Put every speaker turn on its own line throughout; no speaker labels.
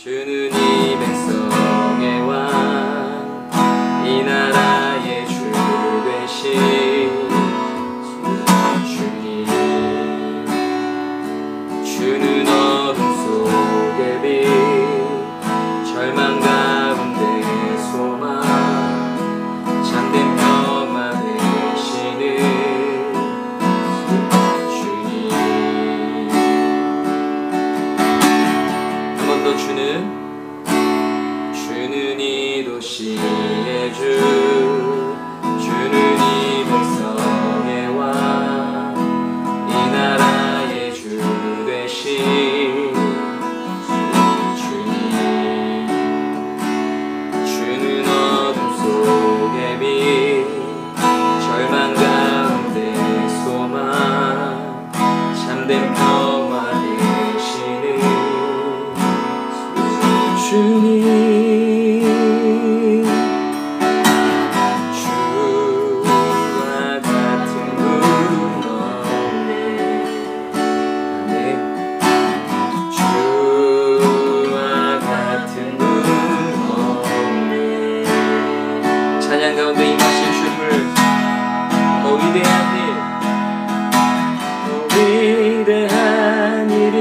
주는 이 백성의 왕, 이 나라의 주 되신 주님. 주는 어둠 속의 빛, 절망 가운데 소망, 참된 평화 되시는 주님. 한 번 더. 주는 이 도시의 주, 주는 이 백성의 왕, 이 나라의 주 되신 주님. 주는 어둠 속의 빛, 절망 가운데 소망, 참된 평화 되시는 주님. 주와 같은 분 없네. 주와 같은 분 없네. 찬양 가운데 임하신 주님을, 더 위대한 일, 더 위대한 일이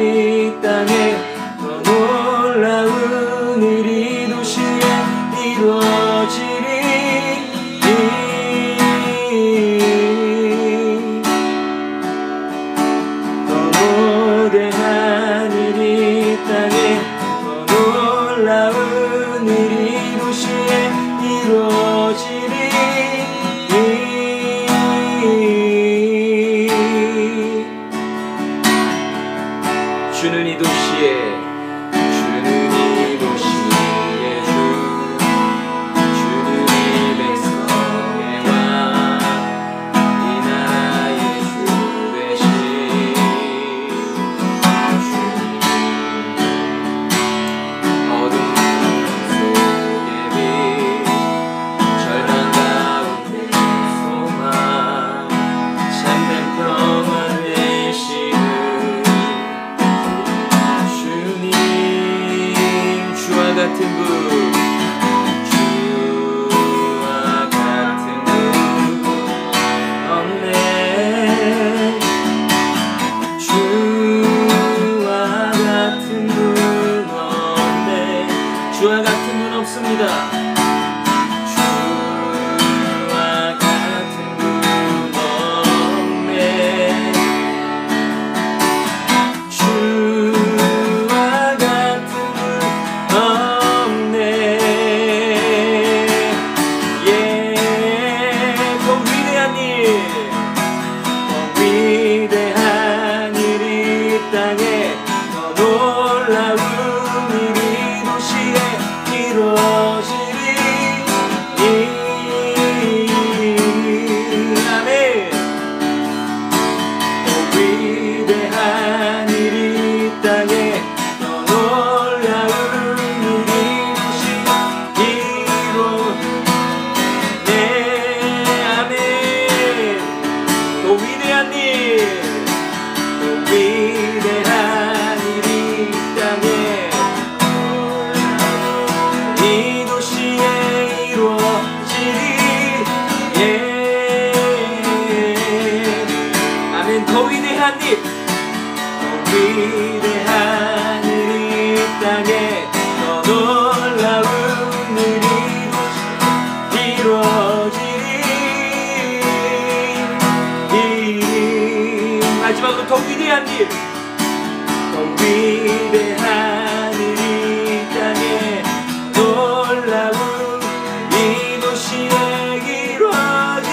이 땅에, 더 놀라운 일이 도시에 이루어지리. 더 거대한 일이 이 땅에, 더 놀라운 일이 도시에 이루어지리. 주는 이 도시에, 주는 이 도시의 주, 주는 이 백성의 왕, 이 나라의 주 되신 주님. 어둠 속의 빛, 절망 가운데 소망, 참된 평화 되시는 주와 같은 분, 주와 같은 분 없네. 주와 같은 분 없네. 주와 같은 분 없습니다. 주와 같은 분 없네. 주와 같은 분 없네. 더 위대한 일, 더 위대한 일이 이 땅에, 더 놀라운 일이 도시에 이루어지리. 아멘. 더 위대한 일이 이 땅에, 더 놀라운 일이 도시에 이루어지네. 아멘. 더 위대한 일, 더 위대한 일이 이 땅에, 이 도시에 이루어지리. 아멘. 더 위대한 일, 더 위대한 일이 이 땅에, 더 놀라운 일이 도시에 이루어지리. 마지막으로 더 위대한 일, 더 위대한 일이 이 땅에, 놀라운 이 도시에 이루어지리.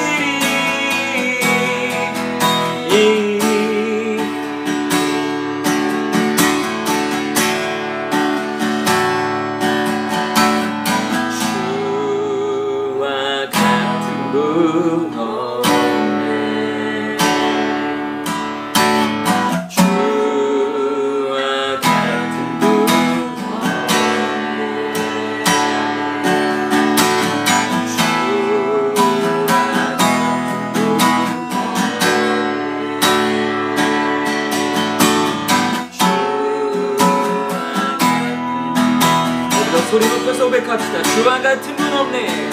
소리 높여서 고백합시다. 주와 같은 분 없네.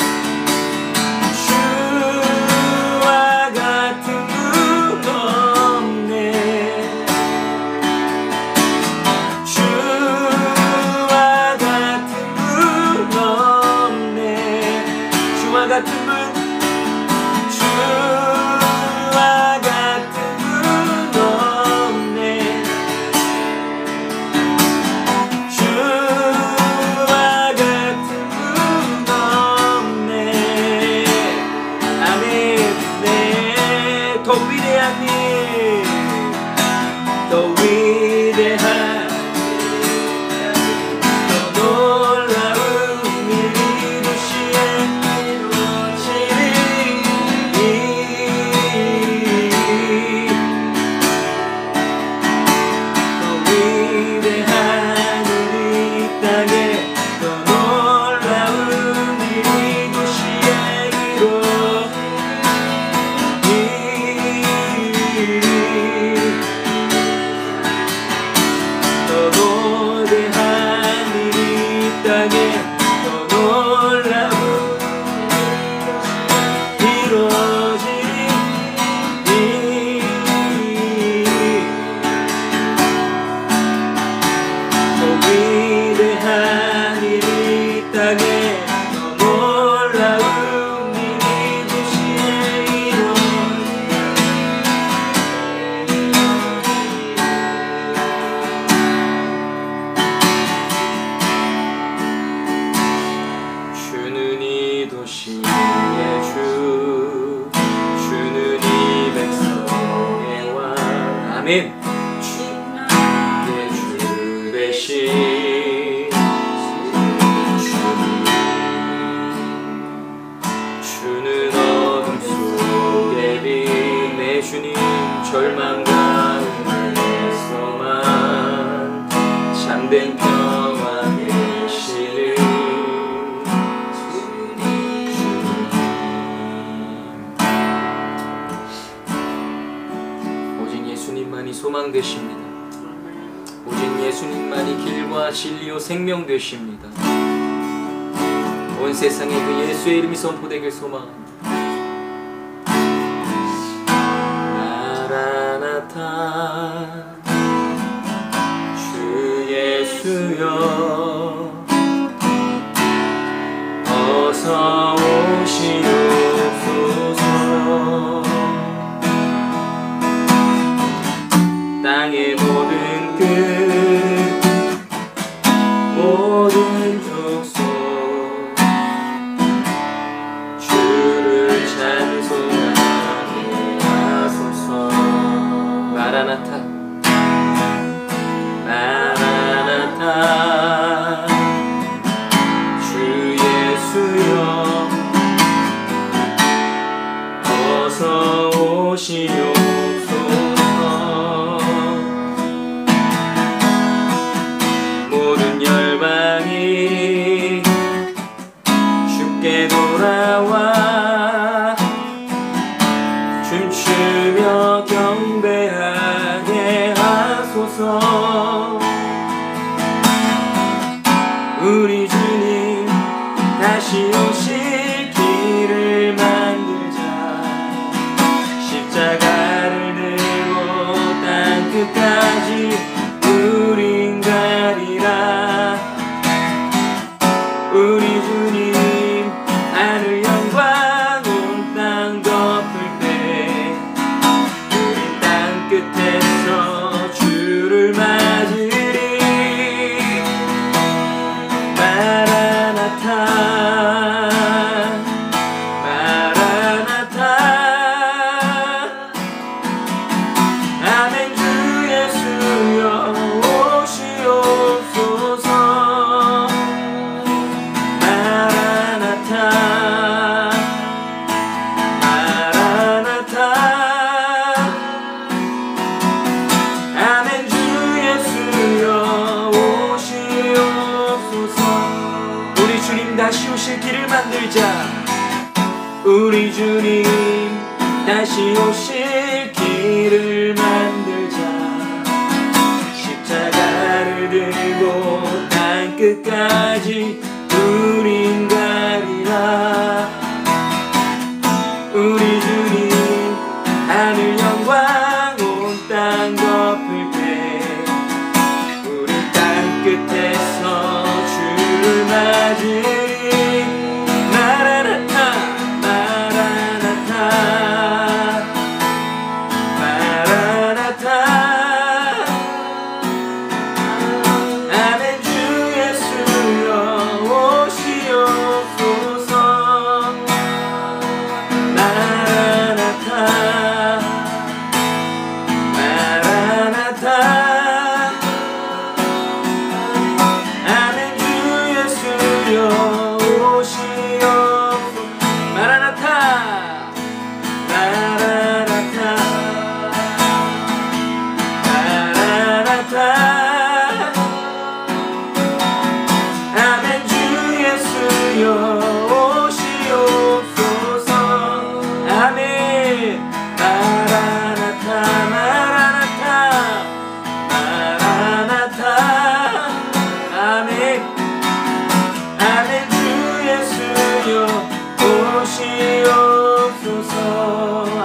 주와 같은 분 없네. 주와 같은 분 없네. 주와 같은 분, 주와 같은 분 없네. 주와 같은 분 없네. 아멘. 네, 더 위대한 님, 더 위대한, 더 놀라운 일이 도시에 아멘. 내 주 대신 주는 어둠 속에 빛 내 주님 절망 가운데서만 참된 평화 되시는 예수님만이 소망 되십니다. 오직 예수님만이 길과 진리요 생명 되십니다. 온 세상에 그 예수의 이름이 선포되길 소망합니다. 마라나타 주 예수여 어서 오시옵소서. 땅의 모든 끝 모든 족속 주를 찬송하게 하소서. 마라나타 마라나타 주 예수여 어서 오시옵소서. 모든 열방이 주께 돌아와 춤추며 경배하게 하소서. 우리 주님 다시 오실 길을 만들자. 십자가를 들고 땅 끝까지 우린 가리라. 우리 주님 하늘 영광 온 땅 덮을 때 우린 땅 끝에서 주를 맞으리. 마라나타 마라나타 아멘. 주 예수여 오시옵소서. 마라나타 마라나타 아멘. 주 예수여 오시옵소서. 우리 주님 다시 오실 길을 만들자. 우리 주님 다시 오실 길을 만들자. 십자가를 들고 땅 끝까지 끝까지 우린 가리라. 우리 주님 하늘 영광 온 땅 덮을 때 우리 땅 끝에서 주를 맞으리. 마라나타 마라나타 마라나타. 아멘. 주 예수여 오시옵소서. 마라나타 마라나타. 아멘. 주 예수여 오시옵소서. 마라나타 마라나타 마라나타. 아멘. 주 예수여 오시옵소서. 아멘. 마라나타 마라나타 마라나타. 아멘. 아멘. 주 예수여 오시옵소서.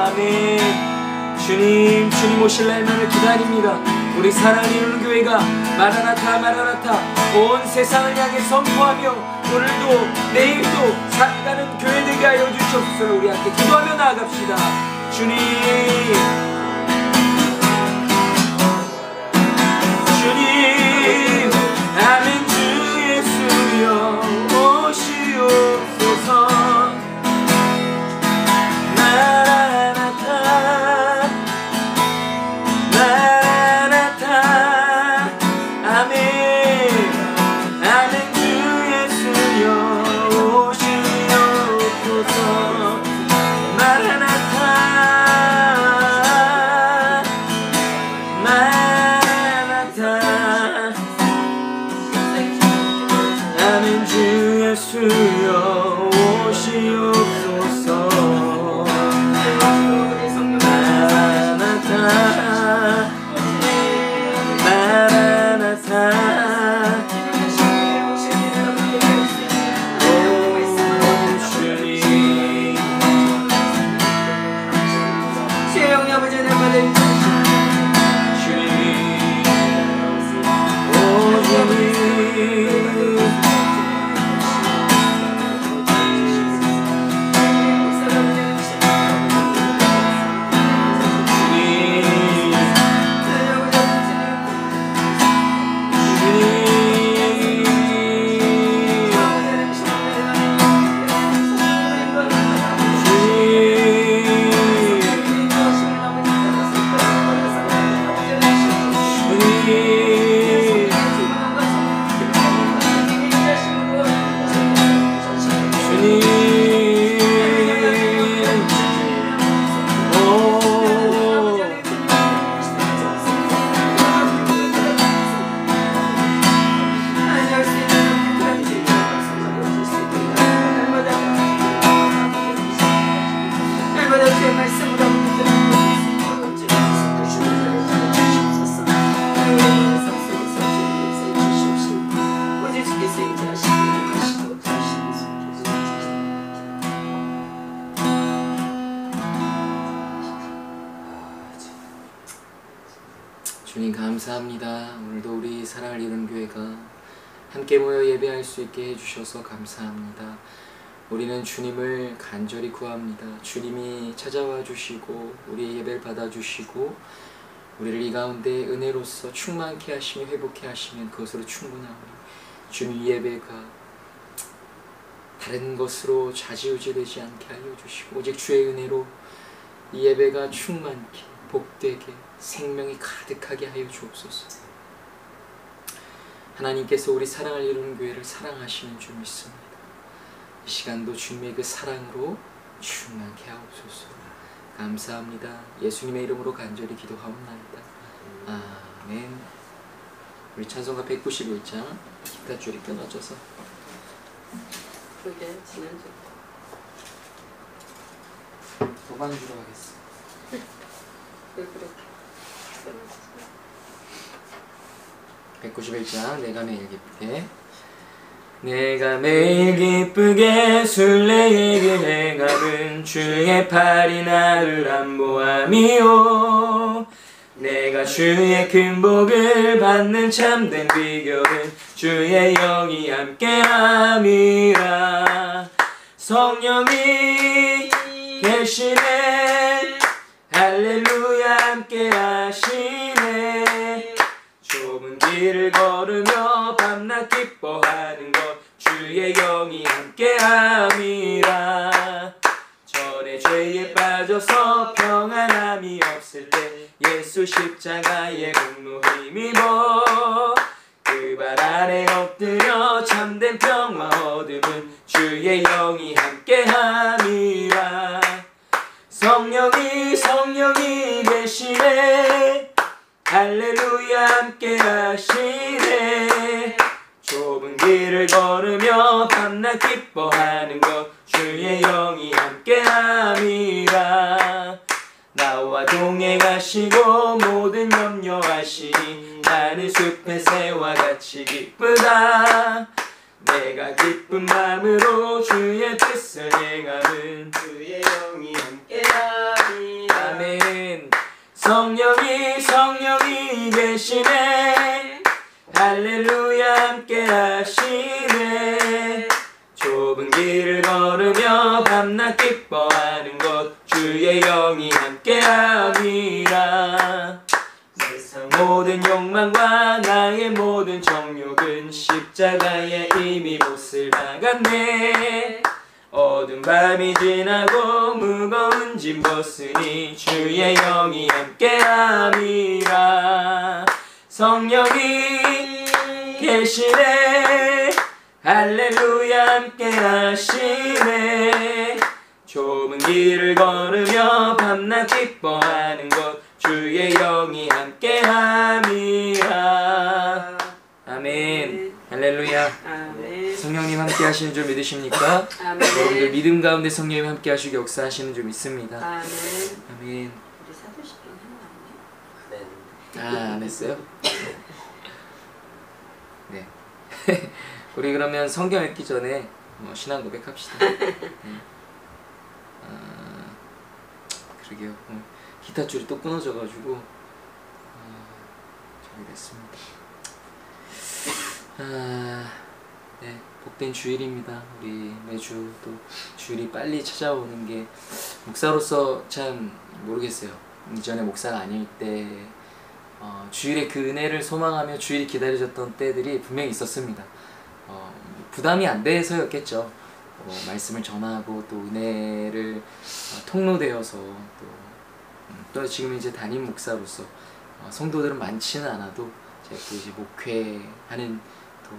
아멘. 주님 오실 날만을 기다립니다. 우리 사랑을 이루는 교회가 마라나타 마라나타 온 세상을 향해 선포하며 오늘도 내일도 살아가는 교회 되게 하여 주시옵소서. 우리 함께 기도하며 나아갑시다. 주님 주님. 아멘. 주 예수여 오시옵소서. 마라나타 마라나타. 아멘. 아멘. 주 예수여 오시옵소서. 마라나타 마라나타. 아멘. 주 예수여 오시옵소서. 마라나타 마라나타. 오 주님.
주의 영광 아버지 은혜 받으리.
주님. 오 주님.
주님 감사합니다. 오늘도 우리 사랑을 이룬 교회가 함께 모여 예배할 수 있게 해주셔서 감사합니다. 우리는 주님을 간절히 구합니다. 주님이 찾아와 주시고 우리의 예배를 받아주시고 우리를 이 가운데 은혜로서 충만케 하시며 회복케 하시면 그것으로 충분하오니 주님 예배가 다른 것으로 좌지우지되지 않게 하여 주시고 오직 주의 은혜로 이 예배가 충만케 복되게 생명이 가득하게 하여 주옵소서. 하나님께서 우리 사랑을 이루는 교회를 사랑하시는 줄 믿습니다. 이 시간도 주님의 그 사랑으로 충만케 하옵소서. 감사합니다. 예수님의 이름으로 간절히 기도하옵나이다. 아멘. 우리 찬송가 191장 기타 줄이 끊어져서
그게 지난주
도반주로 하겠습니다.
왜 그렇게
191장 내감의 일기부터 내가 매일 기쁘게 순례에게 행함은 주의 팔이 나를 안보함이요 내가 주의 큰 복을 받는 참된 비결은 주의 영이 함께함이라 성령이 계시네 할렐루야 함께하시네 좁은 길을 걸으며 밤낮 기뻐하는 것 주의 영이 함께함이라 전에 죄에 빠져서 평안함이 없을 때 예수 십자가의 공로 힘입어 그 발 아래 엎드려 참된 평화 얻음은 주의 영이 함께함이라 성령이 계시네 할렐루야 함께하시네 좁은 길을 걸으며 밤낮 기뻐하는 것 주의 영이 함께함이라 나와 동행하시고 모든 염려하시니 나는 숲의 새와 같이 기쁘다 내가 기쁜 마음으로 주의 뜻을 행함은 주의 영이 함께함이라 아멘 성령이 계시네 할렐루야 함께하시네 좁은 길을 걸으며 밤낮 기뻐하는 것 주의 영이 함께함이라 세상 모든 욕망과 나의 모든 정욕은 십자가에 이미 못을 박았네 어두운 밤이 지나고 무거운 짐 벗으니 주의 영이 함께함이라 성령이 계시네 할렐루야 함께하시네 좁은 길을 걸으며 밤낮 기뻐하는 것 주의 영이 함께함이라 아멘 할렐루야
아멘.
성령님 함께하시는 줄 믿으십니까?
아멘.
여러분들 믿음 가운데 성령님 함께하시고 역사하시는 줄 믿습니다.
아멘.
아멘.
우리 사도시경 했나?
안 했어요? 네. 우리 그러면 성경 읽기 전에 신앙 고백합시다. 그러게요. 기타 줄이 또 끊어져가지고 저기 됐습니다. 네, 복된 주일입니다. 우리 매주 또 주일이 빨리 찾아오는 게 목사로서 참 모르겠어요. 이전에 목사가 아닐 때 주일의 그 은혜를 소망하며 주일이 기다려졌던 때들이 분명히 있었습니다. 부담이 안 돼서였겠죠. 말씀을 전하고 또 은혜를 통로되어서 또 지금 이제 담임 목사로서 성도들은 많지는 않아도 제가 또 이제 목회하는 또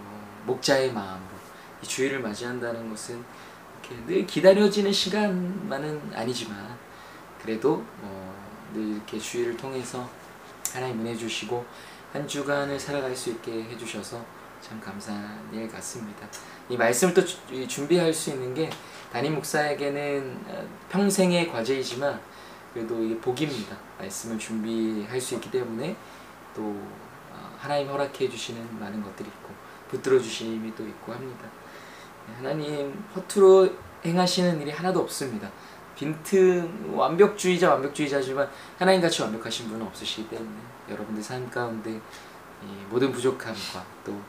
목자의 마음으로 이 주일을 맞이한다는 것은 이렇게 늘 기다려지는 시간만은 아니지만 그래도 늘 이렇게 주일을 통해서 하나님 은혜 주시고 한 주간을 살아갈 수 있게 해주셔서 참 감사한 일 같습니다. 이 말씀을 또 준비할 수 있는 게 담임 목사에게는 평생의 과제이지만 그래도 이게 복입니다. 말씀을 준비할 수 있기 때문에 또 하나님 허락해 주시는 많은 것들이 있고 붙들어 주심이 또 있고 합니다. 하나님 허투루 행하시는 일이 하나도 없습니다. 빈틈 완벽주의자지만 하나님같이 완벽하신 분은 없으시기 때문에 여러분들 삶 가운데 이 모든 부족함과 또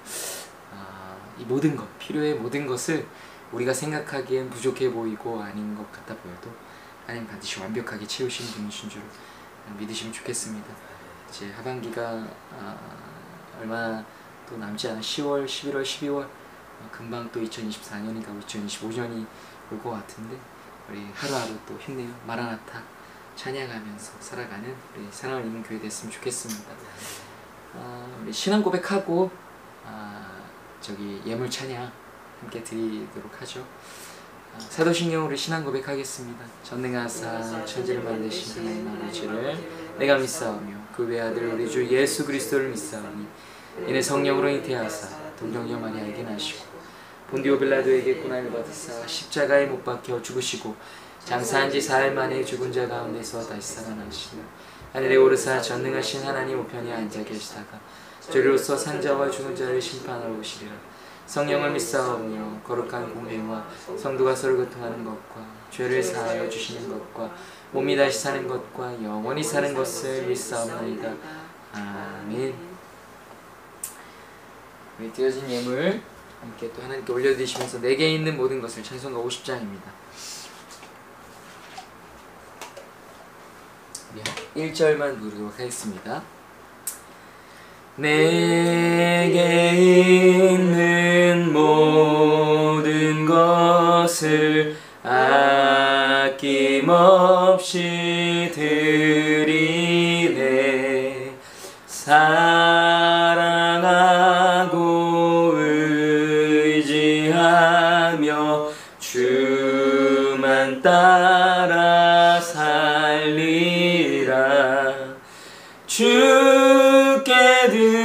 이 모든 것, 필요의 모든 것을 우리가 생각하기엔 부족해 보이고 아닌 것 같아 보여도 하나님 반드시 완벽하게 채우시는 분이신 줄 믿으시면 좋겠습니다. 이제 하반기가 얼마 또 남지 않은 10월, 11월, 12월 금방 또 2024년이 가고 2025년이 올 것 같은데 우리 하루하루 또 힘내요. 마라나타 찬양하면서 살아가는 우리 사랑을 입는 교회 됐으면 좋겠습니다. 우리 신앙 고백하고 저기 예물 찬양 함께 드리도록 하죠. 사도신경으로 신앙 고백하겠습니다. 전능하사 천지를 만드신 하나님 아버지를 내가 믿사오며 그 외아들 우리 주 예수 그리스도를 믿사오니 이는 성령으로 잉태하사 동정녀 마리아에게 나시고 본디오 빌라도에게 고난을 받으사 십자가에 못 박혀 죽으시고 장사한 지 4일 만에 죽은 자 가운데서 다시 살아나시며 하늘에 오르사 전능하신 하나님 우편에 앉아 계시다가 저리로서 산자와 죽은 자를 심판하러 오시리라. 성령을 믿사오며 거룩한 공회와 성도가 서로 교통하는 것과 죄를 사하여 주시는 것과 몸이 다시 사는 것과 영원히 사는 것을 믿사옵나이다. 아멘. 우리 드려진 예물 함께 또 하나님께 올려드리시면서 내게 있는 모든 것을 찬송가 50장입니다. 1절만 부르도록 하겠습니다. 내게 있는 모든 것을 아낌없이 드리네. 사랑하고 의지하며 주만 따라 살리라. 주께 드리네.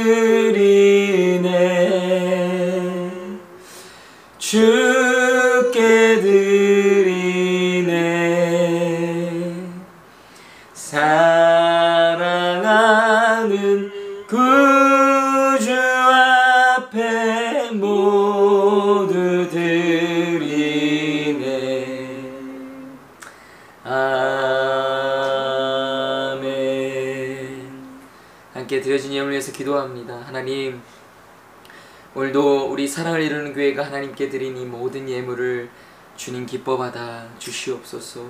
주께 드리네. 사랑하는 구주 앞에 모두 드리네. 아멘. 함께 드려진 예물을 위해서 기도합니다. 하나님, 오늘도 우리 사랑을 이루는 교회가 하나님께 드린 이 모든 예물을 주님 기뻐받아 주시옵소서.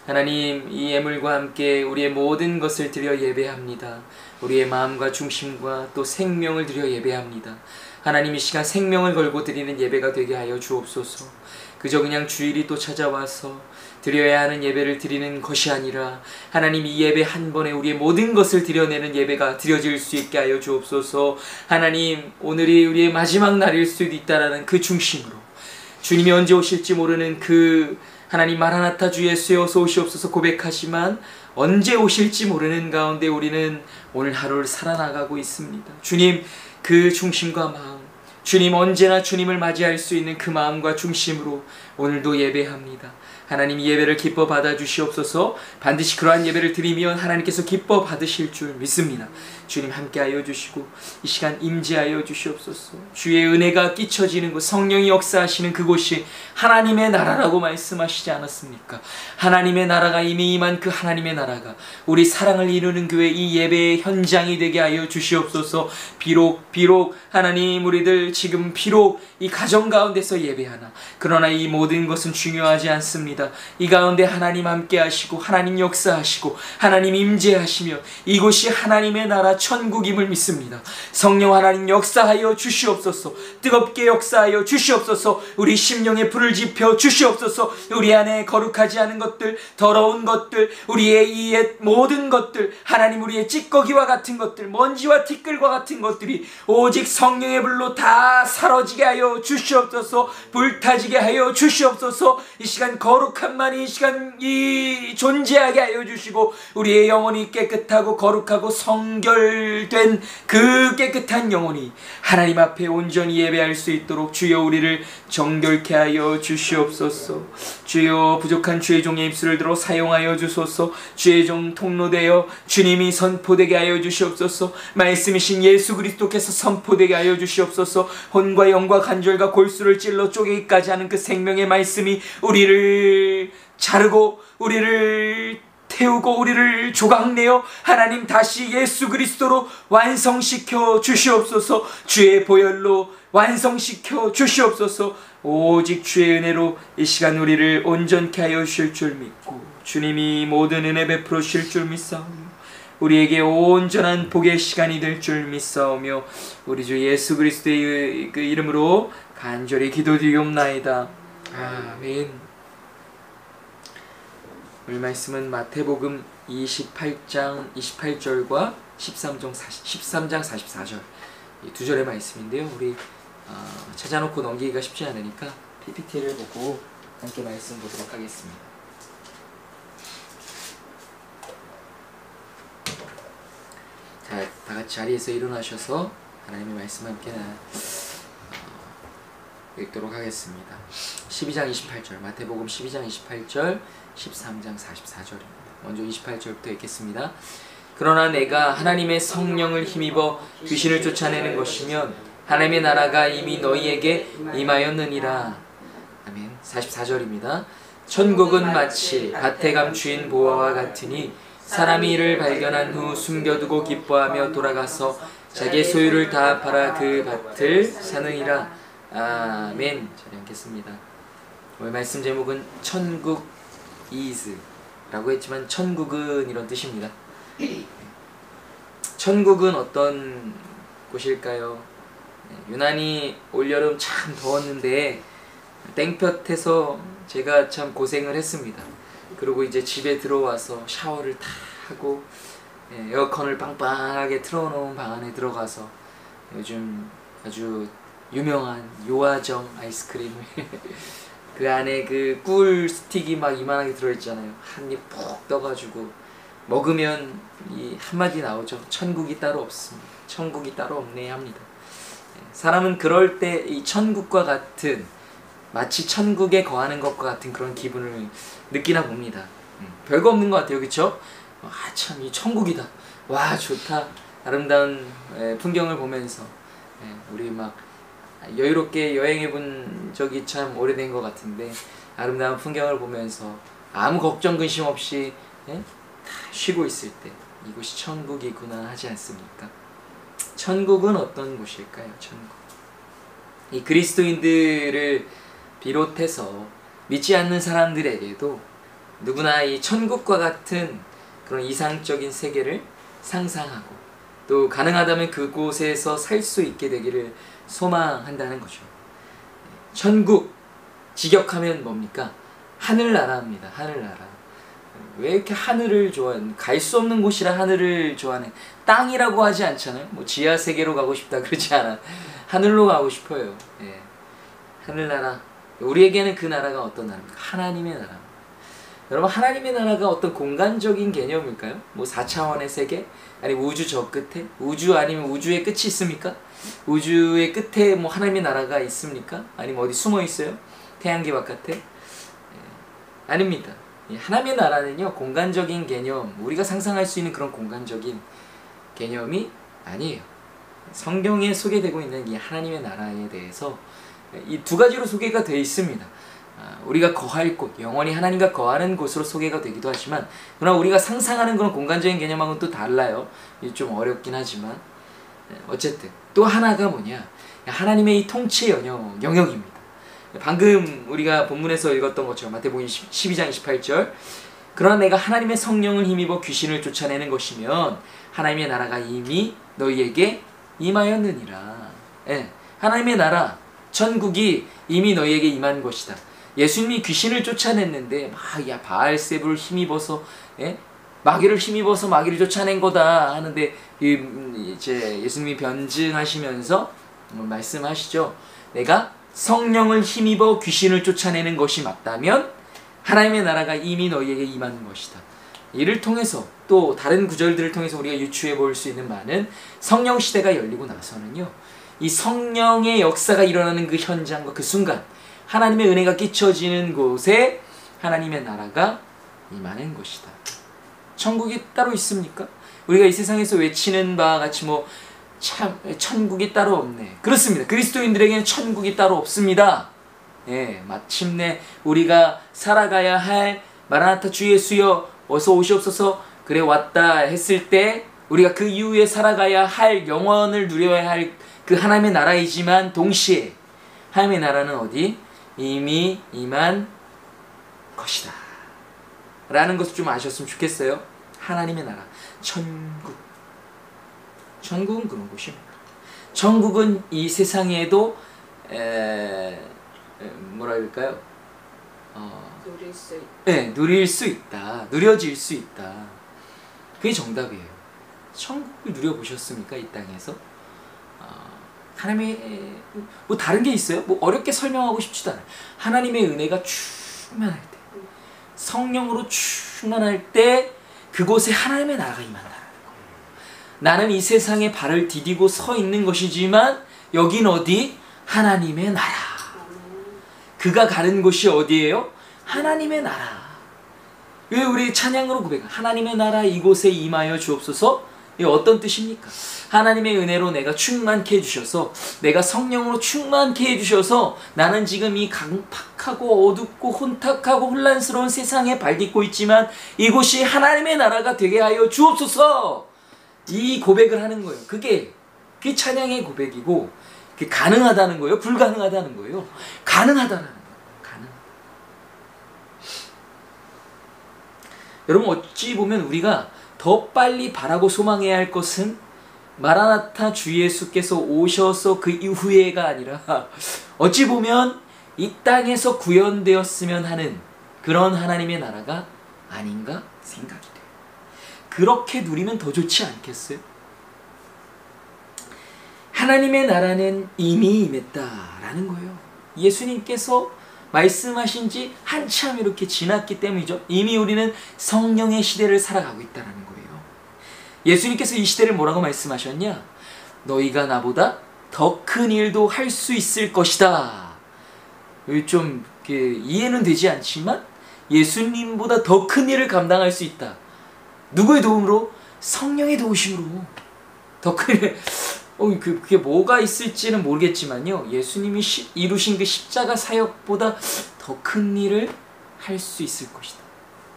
하나님, 이 예물과 함께 우리의 모든 것을 드려 예배합니다. 우리의 마음과 중심과 또 생명을 드려 예배합니다. 하나님, 이 시간 생명을 걸고 드리는 예배가 되게 하여 주옵소서. 그저 그냥 주일이 또 찾아와서 드려야 하는 예배를 드리는 것이 아니라 하나님, 이 예배 한 번에 우리의 모든 것을 드려내는 예배가 드려질 수 있게 하여 주옵소서. 하나님, 오늘이 우리의 마지막 날일 수도 있다라는 그 중심으로 주님이 언제 오실지 모르는 그 하나님 마라나타 주 예수여 어서 오시옵소서 고백하지만 언제 오실지 모르는 가운데 우리는 오늘 하루를 살아나가고 있습니다. 주님, 그 중심과 마음, 주님 언제나 주님을 맞이할 수 있는 그 마음과 중심으로 오늘도 예배합니다. 하나님, 이 예배를 기뻐 받아 주시옵소서. 반드시 그러한 예배를 드리면 하나님께서 기뻐 받으실 줄 믿습니다. 주님 함께하여 주시고 이 시간 임재하여 주시옵소서. 주의 은혜가 끼쳐지는 곳, 성령이 역사하시는 그곳이 하나님의 나라라고 말씀하시지 않았습니까? 하나님의 나라가 이미 임한 그 하나님의 나라가 우리 사랑을 이루는 교회 이 예배의 현장이 되게 하여 주시옵소서. 비록 하나님, 우리들 지금 비록 이 가정 가운데서 예배하나 그러나 이 모든 것은 중요하지 않습니다. 이 가운데 하나님 함께 하시고 하나님 역사하시고 하나님 임재하시며 이곳이 하나님의 나라 천국임을 믿습니다. 성령 하나님 역사하여 주시옵소서. 뜨겁게 역사하여 주시옵소서. 우리 심령에 불을 지펴 주시옵소서. 우리 안에 거룩하지 않은 것들, 더러운 것들, 우리의 이 옛 모든 것들, 하나님 우리의 찌꺼기와 같은 것들, 먼지와 티끌과 같은 것들이 오직 성령의 불로 다 사라지게 하여 주시옵소서. 불타지게 하여 주시옵소서. 이 시간 거룩한만이 이 시간 이 존재하게 하여 주시고 우리의 영혼이 깨끗하고 거룩하고 성결된 그 깨끗한 영혼이 하나님 앞에 온전히 예배할 수 있도록 주여 우리를 정결케 하여 주시옵소서. 주여 부족한 주의 종의 입술을 들어 사용하여 주소서. 주의 종 통로되어 주님이 선포되게 하여 주시옵소서. 말씀이신 예수 그리스도께서 선포되게 하여 주시옵소서. 혼과 영과 관절과 골수를 찔러 쪼개기까지 하는 그 생명의 말씀이 우리를 자르고 우리를 태우고 우리를 조각내어 하나님 다시 예수 그리스도로 완성시켜 주시옵소서. 주의 보혈로 완성시켜 주시옵소서. 오직 주의 은혜로 이 시간 우리를 온전케 하여 주실 줄 믿고 주님이 모든 은혜 베풀어 주실 줄 믿사오며 우리에게 온전한 복의 시간이 될 줄 믿사오며 우리 주 예수 그리스도의 그 이름으로 간절히 기도드리옵나이다. 아멘. 오늘 말씀은 마태복음 28장 28절과 13장 44절 이 두 절의 말씀인데요. 우리 찾아놓고 넘기기가 쉽지 않으니까 PPT를 보고 함께 말씀 보도록 하겠습니다. 자, 다같이 자리에서 일어나셔서 하나님의 말씀 함께 읽도록 하겠습니다. 12장 28절 마태복음 12장 28절 13장 44절입니다. 먼저 28절부터 읽겠습니다. 그러나 내가 하나님의 성령을 힘입어 귀신을 쫓아내는 것이면 하나님의 나라가 이미 너희에게 임하였느니라. 아멘. 44절입니다. 천국은 마치 밭에 감추인 보화와 같으니 사람이 이를 발견한 후 숨겨두고 기뻐하며 돌아가서 자기의 소유를 다 팔아 그 밭을 사느니라. 아멘. 잘 읽겠습니다. 오늘 말씀 제목은 천국 is 라고 했지만 천국은 이런 뜻입니다. 천국은 어떤 곳일까요? 유난히 올여름 참 더웠는데 땡볕에서 제가 참 고생을 했습니다. 그리고 이제 집에 들어와서 샤워를 다 하고 에어컨을 빵빵하게 틀어놓은 방 안에 들어가서 요즘 아주 유명한 요아정 아이스크림을 그 안에 그 꿀 스틱이 막 이만하게 들어있잖아요. 한 입 푹 떠가지고 먹으면 이 한마디 나오죠. 천국이 따로 없습니다. 천국이 따로 없네 합니다. 사람은 그럴 때 이 천국과 같은, 마치 천국에 거하는 것과 같은 그런 기분을 느끼나 봅니다. 별거 없는 것 같아요. 그쵸? 참 이 천국이다. 와 좋다. 아름다운 풍경을 보면서 우리 막 여유롭게 여행해 본 적이 참 오래된 것 같은데 아름다운 풍경을 보면서 아무 걱정 근심 없이 다 쉬고 있을 때 이곳이 천국이구나 하지 않습니까? 천국은 어떤 곳일까요? 천국. 이 그리스도인들을 비롯해서 믿지 않는 사람들에게도 누구나 이 천국과 같은 그런 이상적인 세계를 상상하고 또 가능하다면 그곳에서 살 수 있게 되기를 소망한다는 거죠. 천국, 직역하면 뭡니까? 하늘나라입니다. 하늘나라. 왜 이렇게 하늘을 좋아하는, 갈 수 없는 곳이라 하늘을 좋아하는, 땅이라고 하지 않잖아요. 뭐 지하 세계로 가고 싶다 그러지 않아. 하늘로 가고 싶어요. 예. 하늘나라. 우리에게는 그 나라가 어떤 나라입니까? 하나님의 나라. 여러분, 하나님의 나라가 어떤 공간적인 개념일까요? 뭐 4차원의 세계? 아니 우주 저 끝에? 우주 아니면 우주의 끝이 있습니까? 우주의 끝에 뭐 하나님의 나라가 있습니까? 아니면 어디 숨어 있어요? 태양계 바깥에? 아닙니다. 하나님의 나라는요, 공간적인 개념, 우리가 상상할 수 있는 그런 공간적인 개념이 아니에요. 성경에 소개되고 있는 이 하나님의 나라에 대해서 이 두 가지로 소개가 되어 있습니다. 우리가 거할 곳, 영원히 하나님과 거하는 곳으로 소개가 되기도 하지만, 그러나 우리가 상상하는 그런 공간적인 개념하고는 또 달라요. 좀 어렵긴 하지만 어쨌든 또 하나가 뭐냐, 하나님의 이 통치 영역입니다. 방금 우리가 본문에서 읽었던 것처럼 마태복음 12장 28절, 그러나 내가 하나님의 성령을 힘입어 귀신을 쫓아내는 것이면 하나님의 나라가 이미 너희에게 임하였느니라. 예, 하나님의 나라, 천국이 이미 너희에게 임한 것이다. 예수님이 귀신을 쫓아냈는데 막 바알세불을 힘입어서 마귀를 힘입어서 마귀를 쫓아낸 거다 하는데, 이제 예수님이 변증하시면서 말씀하시죠. 내가 성령을 힘입어 귀신을 쫓아내는 것이 맞다면 하나님의 나라가 이미 너희에게 임하는 것이다. 이를 통해서 또 다른 구절들을 통해서 우리가 유추해 볼 수 있는 바는, 성령 시대가 열리고 나서는요, 이 성령의 역사가 일어나는 그 현장과 그 순간, 하나님의 은혜가 끼쳐지는 곳에 하나님의 나라가 임하는 것이다. 천국이 따로 있습니까? 우리가 이 세상에서 외치는 바와 같이 참 천국이 따로 없네. 그렇습니다. 그리스도인들에게는 천국이 따로 없습니다. 예, 마침내 우리가 살아가야 할 마라나타 주 예수여 어서 오시옵소서, 그래 왔다 했을 때 우리가 그 이후에 살아가야 할, 영원을 누려야 할 그 하나님의 나라이지만, 동시에 하나님의 나라는 어디? 이미 임한 것이다 라는 것을 좀 아셨으면 좋겠어요. 하나님의 나라, 천국. 천국은 그런 곳입니다. 천국은 이 세상에도 뭐라 그럴까요? 누릴 수 있다. 누려질 수 있다. 그게 정답이에요. 천국을 누려보셨습니까? 이 땅에서? 하나님의 뭐 다른 게 있어요? 뭐 어렵게 설명하고 싶지도 않아요. 하나님의 은혜가 충만할 때, 성령으로 충만할 때 그곳에 하나님의 나라가 임한다는 거예요. 나는 이 세상에 발을 디디고 서 있는 것이지만 여긴 어디? 하나님의 나라. 그가 가는 곳이 어디예요? 하나님의 나라. 왜 우리 찬양으로 고백해요? 하나님의 나라 이곳에 임하여 주옵소서.
이 어떤 뜻입니까? 하나님의 은혜로 내가 충만케 해주셔서, 내가 성령으로 충만케 해주셔서 나는 지금 이 강팍하고 어둡고 혼탁하고 혼란스러운 세상에 발딛고 있지만 이곳이 하나님의 나라가 되게 하여 주옵소서, 이 고백을 하는 거예요. 그게 찬양의 고백이고, 그게 가능하다는 거예요? 불가능하다는 거예요? 가능하다는 거예요. 여러분, 어찌 보면 우리가 더 빨리 바라고 소망해야 할 것은 마라나타 주 예수께서 오셔서 그 이후에가 아니라 어찌 보면 이 땅에서 구현되었으면 하는 그런 하나님의 나라가 아닌가 생각이 돼요. 그렇게 누리면 더 좋지 않겠어요? 하나님의 나라는 이미 임했다라는 거예요. 예수님께서 말씀하신 지 한참 이렇게 지났기 때문이죠. 이미 우리는 성령의 시대를 살아가고 있다는 거예요. 예수님께서 이 시대를 뭐라고 말씀하셨냐? 너희가 나보다 더 큰 일도 할 수 있을 것이다. 좀 이해는 되지 않지만 예수님보다 더 큰 일을 감당할 수 있다. 누구의 도움으로? 성령의 도우심으로. 더 큰 일. 그게 뭐가 있을지는 모르겠지만요, 예수님이 이루신 그 십자가 사역보다 더 큰 일을 할 수 있을 것이다.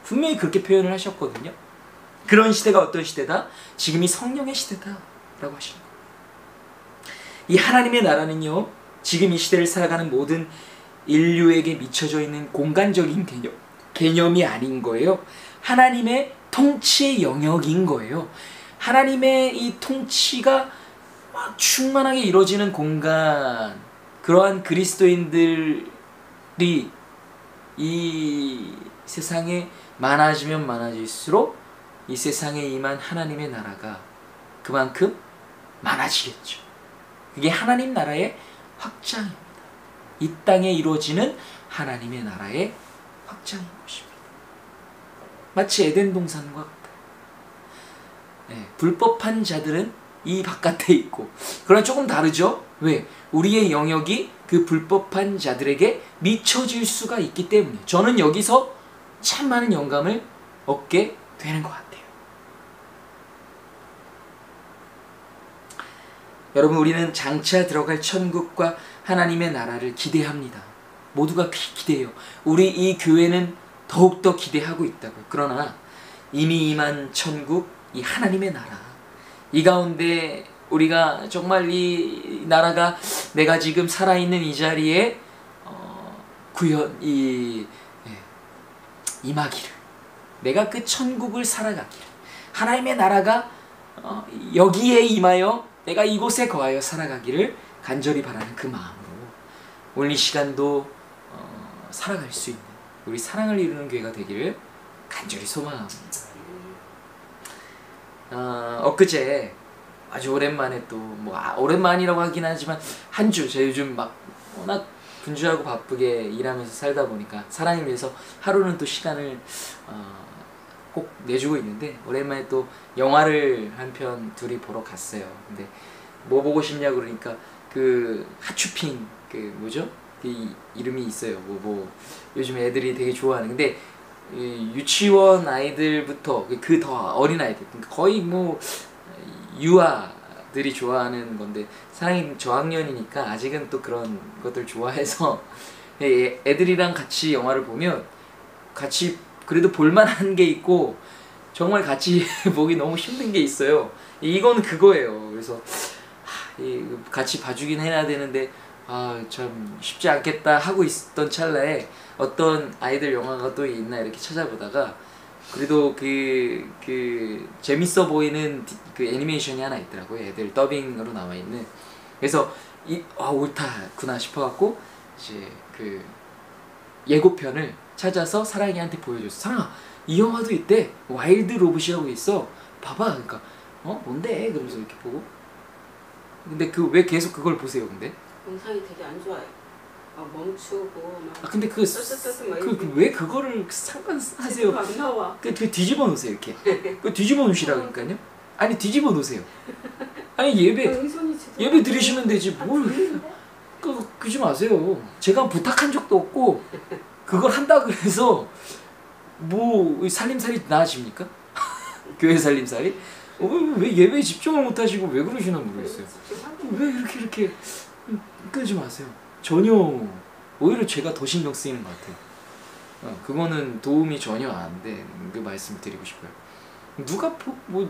분명히 그렇게 표현을 하셨거든요. 그런 시대가 어떤 시대다? 지금이 성령의 시대다 라고 하시는 거예요. 이 하나님의 나라는요, 지금 이 시대를 살아가는 모든 인류에게 미쳐져 있는 공간적인 개념이 아닌 거예요. 하나님의 통치의 영역인 거예요. 하나님의 이 통치가 충만하게 이루어지는 공간, 그러한 그리스도인들이 이 세상에 많아지면 많아질수록 이 세상에 임한 하나님의 나라가 그만큼 많아지겠죠. 그게 하나님 나라의 확장입니다. 이 땅에 이루어지는 하나님의 나라의 확장인 것입니다. 마치 에덴 동산과 같아요. 네, 불법한 자들은 이 바깥에 있고, 그러나 조금 다르죠? 왜? 우리의 영역이 그 불법한 자들에게 미쳐질 수가 있기 때문에 저는 여기서 참 많은 영감을 얻게 되는 것 같아요. 여러분, 우리는 장차 들어갈 천국과 하나님의 나라를 기대합니다. 모두가 기대해요. 우리 이 교회는 더욱더 기대하고 있다고요. 그러나 이미 임한 천국, 이 하나님의 나라, 이 가운데 우리가 정말 이 나라가 내가 지금 살아있는 이 자리에 임하기를, 내가 그 천국을 살아가기를, 하나님의 나라가 여기에 임하여 내가 이곳에 거하여 살아가기를 간절히 바라는 그 마음으로 오늘 이 시간도 살아갈 수 있는 우리 사랑을 이루는 교회가 되기를 간절히 소망합니다. 엊그제 아주 오랜만에 또 오랜만이라고 하긴 하지만 한 주, 제가 요즘 막 워낙 분주하고 바쁘게 일하면서 살다 보니까 사랑을 위해서 하루는 또 시간을 꼭 내주고 있는데, 오랜만에 또 영화를 한 편 둘이 보러 갔어요. 근데 뭐 보고 싶냐 그러니까 그 하츄핑, 그 뭐죠? 그 이름이 있어요. 요즘 애들이 되게 좋아하는, 근데 유치원 아이들부터 그 더 어린 아이들, 거의 유아들이 좋아하는 건데, 사랑이 저학년이니까 아직은 또 그런 것들 좋아해서 애들이랑 같이 영화를 보면 같이 그래도 볼만한 게 있고 정말 같이 보기 너무 힘든 게 있어요. 이건 그거예요. 그래서 같이 봐주긴 해야 되는데 참 쉽지 않겠다 하고 있던 찰나에 어떤 아이들 영화가 또 있나 이렇게 찾아보다가 그래도 그 재밌어 보이는 그 애니메이션이 하나 있더라고요. 애들 더빙으로 나와 있는. 그래서 옳다구나 싶어갖고 이제 그 예고편을 찾아서 사랑이한테 보여줬어. 사랑아, 이 영화도 있대. 와일드 로봇이라고 있어. 봐봐. 그러니까 뭔데? 그러면서 이렇게 보고. 근데 왜 계속 그걸 보세요? 근데
영상이 되게 안 좋아요. 멈추고 막.
근데 왜 그거를 상관하세요?
안 나와.
그 뒤집어 놓으세요 이렇게. 그 뒤집어 놓으시라니까요. 아니 뒤집어 놓으세요. 아니 예배 드리시면 되지 뭘. 그러지 마세요. 제가 부탁한 적도 없고 그걸 한다 그래서 살림살이 나아집니까? 교회 살림살이?
왜 예배에 집중을 못하시고 왜 그러시나 모르겠어요. 왜 이렇게 끄지 마세요. 전혀 오히려 제가 더 신경 쓰이는 것 같아요. 그거는 도움이 전혀 안 되는 그 말씀을 드리고 싶어요. 누가 뭐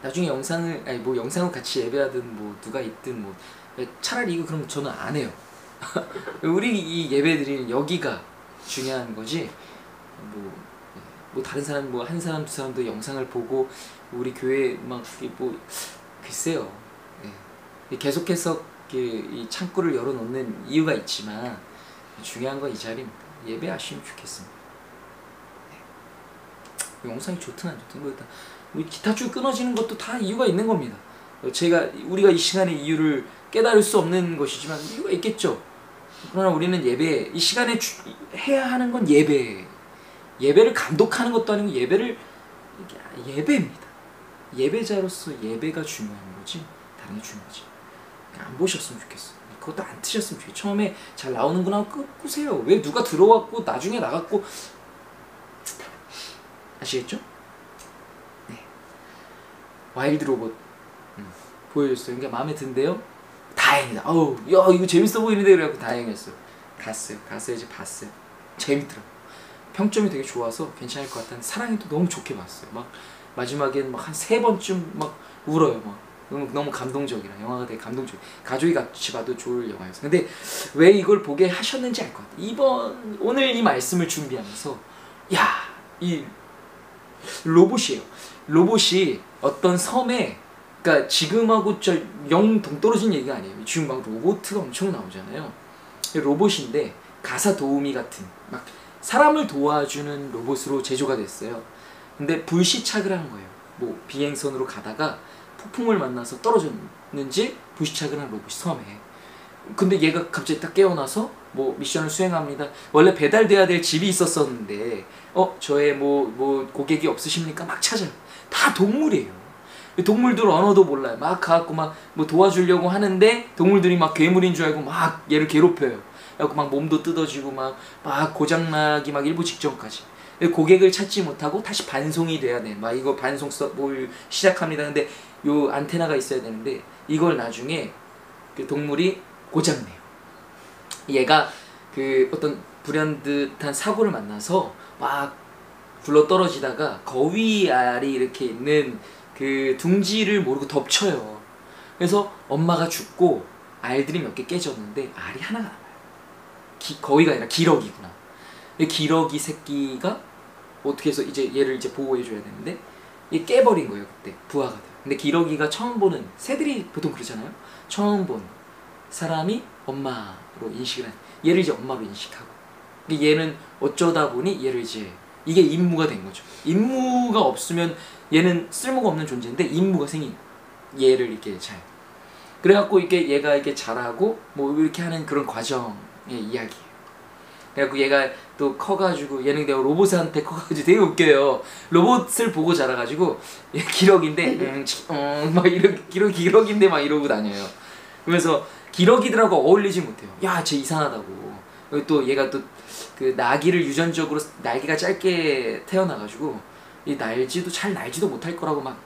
나중에 영상을 영상을 같이 예배하든 뭐 누가 있든 뭐 차라리 이거 그럼 저는 안 해요. 우리 이 예배 드리는 여기가 중요한 거지. 뭐 다른 사람 뭐 한 사람 두 사람도 영상을 보고 우리 교회 막 뭐 글쎄요. 계속해서 이 창구를 열어놓는 이유가 있지만 중요한 건 이 자리입니다. 예배하시면 좋겠습니다. 영상이 좋든 안 좋든 뭐 기타 줄 끊어지는 것도 다 이유가 있는 겁니다. 우리가 이 시간에 이유를 깨달을 수 없는 것이지만 이유가 있겠죠. 그러나 우리는 예배, 이 시간에 해야 하는 건 예배를 감독하는 것도 아니고 예배입니다. 예배자로서 예배가 중요한 거지 다른 게 중요하지. 안 보셨으면 좋겠어. 그것도 안 트셨으면 좋겠어. 처음에 잘 나오는구나 하고 끄세요. 왜 누가 들어왔고 나중에 나갔고. 아시겠죠? 네. 와일드 로봇 보여줬어요. 그러니까 마음에 든대요. 다행이다. 야 이거 재밌어 보이는데 그래갖고 다행이었어요. 가서 이제 봤어요. 재밌더라고. 평점이 되게 좋아서 괜찮을 것 같다는 사랑이 또 너무 좋게 봤어요. 막 마지막엔 막 한 3번쯤 막 울어요. 막 너무 감동적이라 영화가 되게 감동적. 가족이 같이 봐도 좋을 영화였어요. 근데 왜 이걸 보게 하셨는지 알 것 같아요. 오늘 이 말씀을 준비하면서 이 로봇이에요. 로봇이 어떤 섬에, 그러니까 지금하고 영 동떨어진 얘기가 아니에요. 지금 막 로봇가 엄청 나오잖아요. 로봇인데 가사 도우미 같은 막 사람을 도와주는 로봇으로 제조가 됐어요. 근데 불시착을 한 거예요. 뭐 비행선으로 가다가 폭풍을 만나서 떨어졌는지 불시착을 한 로봇이 섬에. 근데 얘가 갑자기 딱 깨어나서 뭐 미션을 수행합니다. 원래 배달돼야 될 집이 있었었는데 저의 뭐 고객이 없으십니까? 막 찾아요. 다 동물이에요. 동물들 언어도 몰라요. 막 가갖고 막 뭐 도와주려고 하는데 동물들이 막 괴물인 줄 알고 막 얘를 괴롭혀요. 그래갖고 막 몸도 뜯어지고 막 고장나기 막 일부 직전까지. 고객을 찾지 못하고 다시 반송이 돼야 돼. 막 이거 반송 뭘 시작합니다. 근데 요 안테나가 있어야 되는데 이걸 나중에 그 동물이 고장내요. 얘가 그 어떤 불현듯한 사고를 만나서 막 굴러 떨어지다가 거위 알이 이렇게 있는 그 둥지를 모르고 덮쳐요. 그래서 엄마가 죽고 알들이 몇 개 깨졌는데 알이 하나가 남아요. 거위가 아니라 기러기구나. 기러기 새끼가 어떻게 해서 이제 얘를 이제 보호해줘야 되는데 얘 깨버린 거예요. 그때 부화가 돼요. 근데 기러기가 처음 보는, 새들이 보통 그러잖아요. 처음 본 사람이 엄마로 인식을 하는, 얘를 이제 엄마로 인식하고, 얘는 어쩌다 보니 얘를 이제, 이게 임무가 된 거죠. 임무가 없으면 얘는 쓸모가 없는 존재인데 임무가 생긴, 얘를 이렇게 잘, 그래갖고 이게 얘가 이렇게 자라고 뭐 이렇게 하는 그런 과정의 이야기예요. 그래갖고 얘가 또 커가지고, 얘는 내가 로봇한테 커가지고 되게 웃겨요. 로봇을 보고 자라가지고 얘 기러기인데 막 이렇게 기러기인데 막 이러고 다녀요. 그러면서 기러기들하고 어울리지 못해요. 야, 쟤 이상하다고. 또 얘가 또 그 나기를 유전적으로 날개가 짧게 태어나가지고 이 잘 날지도 못할 거라고 막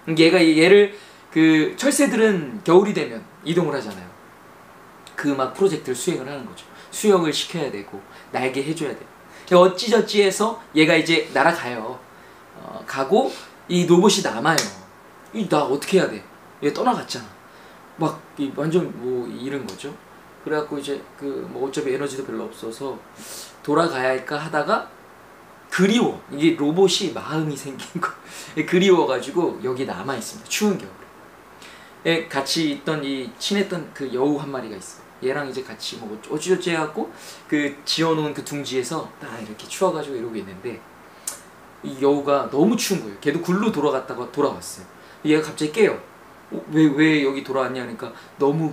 얘기합니다. 얘를 그 철새들은 겨울이 되면 이동을 하잖아요. 그 막 프로젝트를 수행을 하는 거죠. 수영을 시켜야 되고 날개 해줘야 돼요. 어찌저찌 해서 얘가 이제 날아가요. 가고 이 로봇이 남아요. 나 어떻게 해야 돼? 얘 떠나갔잖아. 막 완전 뭐 잃은 거죠. 그래갖고 이제 뭐 어차피 에너지도 별로 없어서 돌아가야 할까 하다가 그리워. 이게 로봇이 마음이 생긴 거. 그리워가지고 여기 남아 있습니다. 추운 겨울에. 같이 있던 친했던 그 여우 한 마리가 있어요. 얘랑 이제 같이 뭐 어찌저찌 해갖고 그 지어놓은 그 둥지에서 딱 이렇게 추워가지고 이러고 있는데 이 여우가 너무 추운 거예요. 걔도 굴로 돌아갔다가 돌아왔어요. 얘가 갑자기 깨요. 왜 여기 돌아왔냐 하니까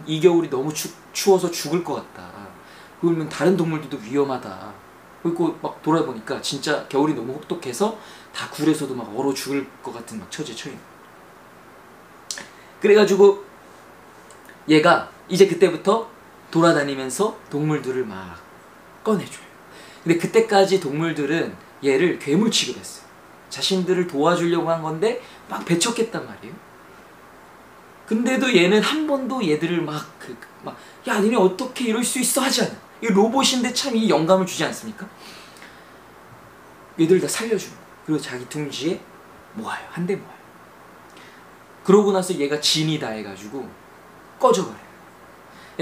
이 겨울이 너무 추워서 죽을 것 같다. 그러면 다른 동물들도 위험하다. 그리고 막 돌아보니까 진짜 겨울이 너무 혹독해서 다 굴에서도 막 얼어 죽을 것 같은 막 처지에 처해. 그래가지고 얘가 이제 그때부터 돌아다니면서 동물들을 막 꺼내줘요. 근데 그때까지 동물들은 얘를 괴물 취급했어요.
자신들을 도와주려고 한 건데 막 배척했단 말이에요. 근데도 얘는 한 번도 얘들을 야 니네 어떻게 이럴 수 있어 하지 않아. 이 로봇인데 참 이 영감을 주지 않습니까? 얘들 다 살려주는 거예요. 그리고 자기 둥지에 모아요. 한 대 모아요. 그러고 나서 얘가 진이다 해가지고 꺼져버려요.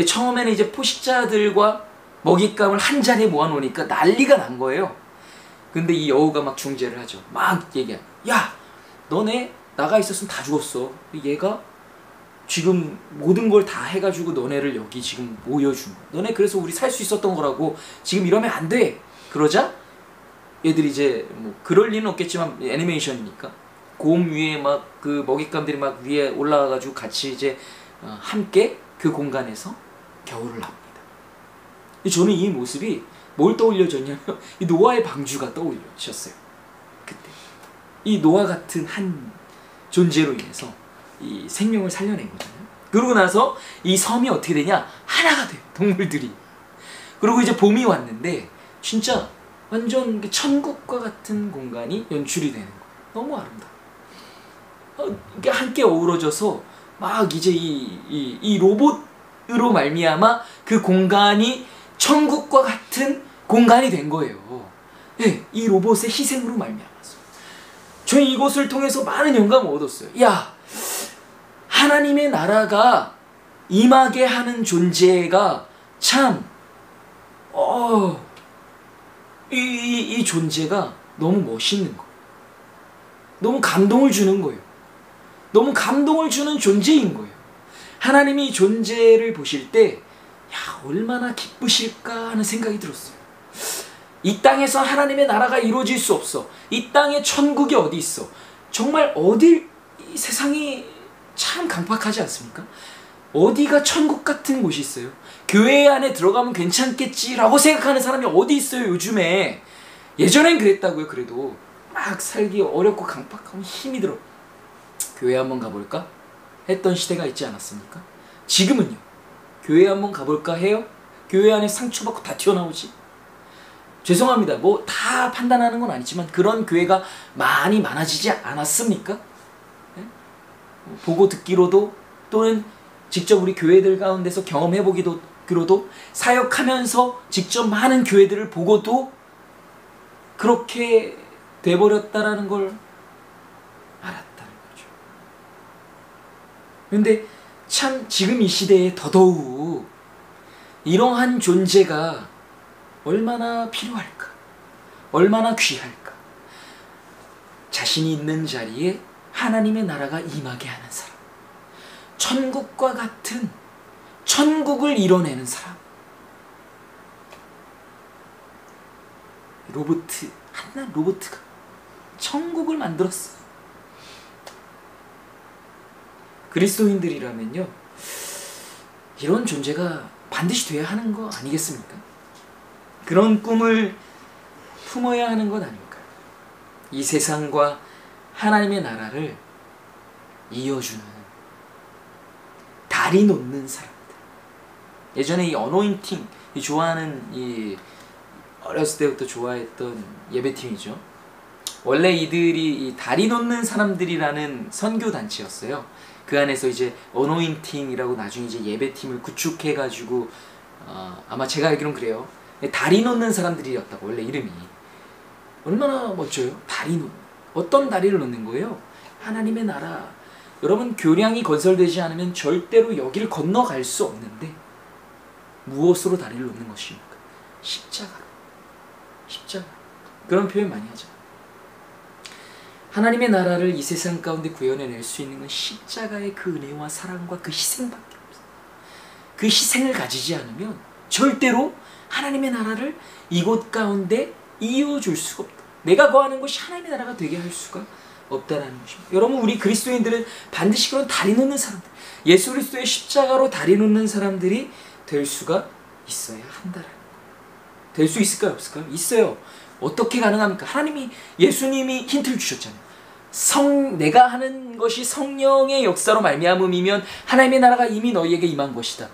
처음에는 이제 포식자들과 먹잇감을 한 자리에 모아놓으니까 난리가 난 거예요. 근데 이 여우가 막 중재를 하죠. 막 얘기해. 야 너네 나가 있었으면 다 죽었어. 얘가 지금 모든 걸 다 해가지고 너네를 여기 지금 모여준 거야. 너네 그래서 우리 살 수 있었던 거라고. 지금 이러면 안 돼. 그러자 얘들이 이제 뭐 그럴 리는 없겠지만 애니메이션이니까 곰 위에 막 그 먹잇감들이 막 위에 올라가가지고 같이 이제 함께 그 공간에서 겨울을 납니다. 저는 이 모습이 뭘 떠올려졌냐면 이 노아의 방주가 떠올려졌어요. 그때 이 노아 같은 한 존재로 인해서 이 생명을 살려낸 거잖아요. 그러고 나서 이 섬이 어떻게 되냐? 하나가 돼요. 동물들이. 그리고 이제 봄이 왔는데 진짜 완전 천국과 같은 공간이 연출이 되는 거예요. 너무 아름다워. 이게 함께 어우러져서 막 이제 이 로봇으로 말미암아 그 공간이 천국과 같은 공간이 된 거예요. 네, 이 로봇의 희생으로 말미암아서. 저는 이것을 통해서 많은 영감을 얻었어요. 야, 하나님의 나라가 임하게 하는 존재가 참, 이 존재가 너무 멋있는 거예요. 너무 감동을 주는 거예요. 너무 감동을 주는 존재인 거예요. 하나님이 이 존재를 보실 때 야, 얼마나 기쁘실까 하는 생각이 들었어요. 이 땅에서 하나님의 나라가 이루어질 수 없어. 이 땅에 천국이 어디 있어. 정말 이 세상이 참 강팍하지 않습니까? 어디가 천국 같은 곳이 있어요? 교회 안에 들어가면 괜찮겠지라고 생각하는 사람이 어디 있어요 요즘에. 예전엔 그랬다고요. 그래도 막 살기 어렵고 강팍하면 힘이 들어. 교회 한번 가볼까? 했던 시대가 있지 않았습니까? 지금은요. 교회 한번 가볼까 해요? 교회 안에 상처받고 다 튀어나오지? 죄송합니다. 뭐 다 판단하는 건 아니지만 그런 교회가 많이 많아지지 않았습니까? 네? 보고 듣기로도 또는 직접 우리 교회들 가운데서 경험해보기로도 사역하면서 직접 많은 교회들을 보고도 그렇게 돼버렸다라는 걸 알았다는 거죠. 근데 참 지금 이 시대에 더더욱 이러한 존재가 얼마나 필요할까? 얼마나 귀할까? 자신이 있는 자리에 하나님의 나라가 임하게 하는 사람. 천국과 같은 천국을 이뤄내는 사람. 한 로봇가 천국을 만들었어. 그리스도인들이라면요, 이런 존재가 반드시 돼야 하는 거 아니겠습니까? 그런 꿈을 품어야 하는 것 아닐까요? 이 세상과 하나님의 나라를 이어주는, 다리 놓는 사람들. 예전에 이 어노인팅, 어렸을 때부터 좋아했던 예배팀이죠. 원래 이들이 이 다리 놓는 사람들이라는 선교단체였어요. 그 안에서 이제 어노인팅이라고 나중에 이제 예배팀을 구축해가지고 아마 제가 알기로는 그래요. 다리 놓는 사람들이었다고, 원래 이름이. 얼마나 멋져요? 다리 놓는. 어떤 다리를 놓는 거예요? 하나님의 나라. 여러분, 교량이 건설되지 않으면 절대로 여기를 건너갈 수 없는데 무엇으로 다리를 놓는 것입니까? 십자가로. 십자가. 그런 표현 많이 하죠. 하나님의 나라를 이 세상 가운데 구현해낼 수 있는 건 십자가의 그 은혜와 사랑과 그 희생밖에 없어요. 그 희생을 가지지 않으면 절대로 하나님의 나라를 이곳 가운데 이어줄 수가 없다. 내가 거하는 것이 하나님의 나라가 되게 할 수가 없다라는 것입니다. 여러분, 우리 그리스도인들은 반드시 그런 다리 놓는 사람들, 예수 그리스도의 십자가로 다리 놓는 사람들이 될 수가 있어야 한다라는 거예요. 될 수 있을까요? 없을까요? 있어요. 어떻게 가능합니까? 예수님이 힌트를 주셨잖아요. 내가 하는 것이 성령의 역사로 말미암음이면 하나님의 나라가 이미 너희에게 임한 것이다.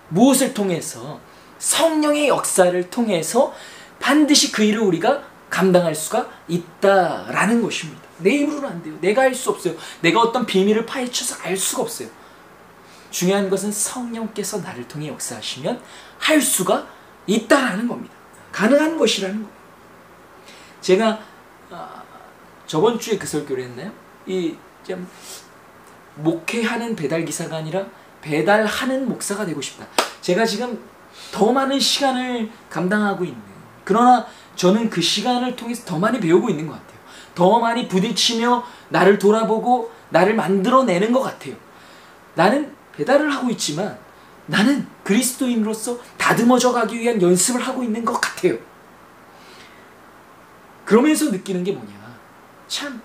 무엇을 통해서? 성령의 역사를 통해서 반드시 그 일을 우리가 감당할 수가 있다라는 것입니다. 내 힘으로는 안 돼요. 내가 할 수 없어요. 내가 어떤 비밀을 파헤쳐서 알 수가 없어요. 중요한 것은 성령께서 나를 통해 역사하시면 할 수가 있다라는 겁니다. 가능한 것이라는 거예요. 제가 저번 주에 그 설교를 했나요? 좀 목회하는 배달 기사가 아니라 배달하는 목사가 되고 싶다. 제가 지금 더 많은 시간을 감당하고 있는, 그러나 저는 그 시간을 통해서 더 많이 배우고 있는 것 같아요. 더 많이 부딪히며 나를 돌아보고 나를 만들어내는 것 같아요. 나는 배달을 하고 있지만 나는 그리스도인으로서 다듬어져 가기 위한 연습을 하고 있는 것 같아요. 그러면서 느끼는 게 뭐냐, 참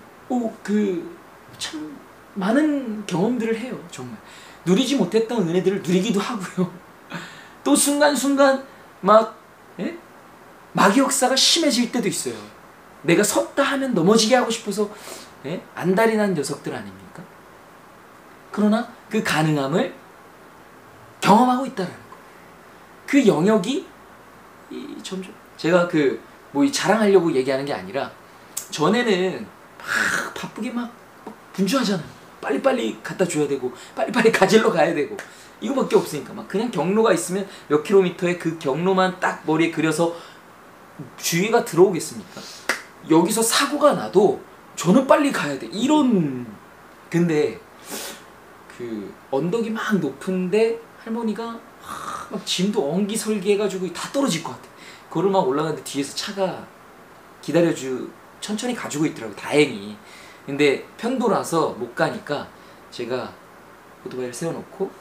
많은 경험들을 해요. 정말 누리지 못했던 은혜들을 누리기도 하고요. 또 순간순간 마귀 역사가 심해질 때도 있어요. 내가 섰다 하면 넘어지게 하고 싶어서 안달이 난 녀석들 아닙니까? 그러나 그 가능함을 경험하고 있다는 거예요. 그 영역이 점점, 제가 자랑하려고 얘기하는 게 아니라, 전에는 막 바쁘게 막 분주하잖아요. 빨리빨리 갖다 줘야 되고 빨리빨리 가지러 가야 되고 이거밖에 없으니까 막 그냥 경로가 있으면 몇 킬로미터의 그 경로만 딱 머리에 그려서 주의가 들어오겠습니까? 여기서 사고가 나도 저는 빨리 가야 돼, 이런. 근데 그 언덕이 막 높은데 할머니가 막 짐도 엉기설기 해가지고 다 떨어질 것 같아. 그걸 막 올라가는데 뒤에서 차가 천천히 가지고 있더라고, 다행히. 근데 편도라서 못 가니까 제가 오토바이를 세워놓고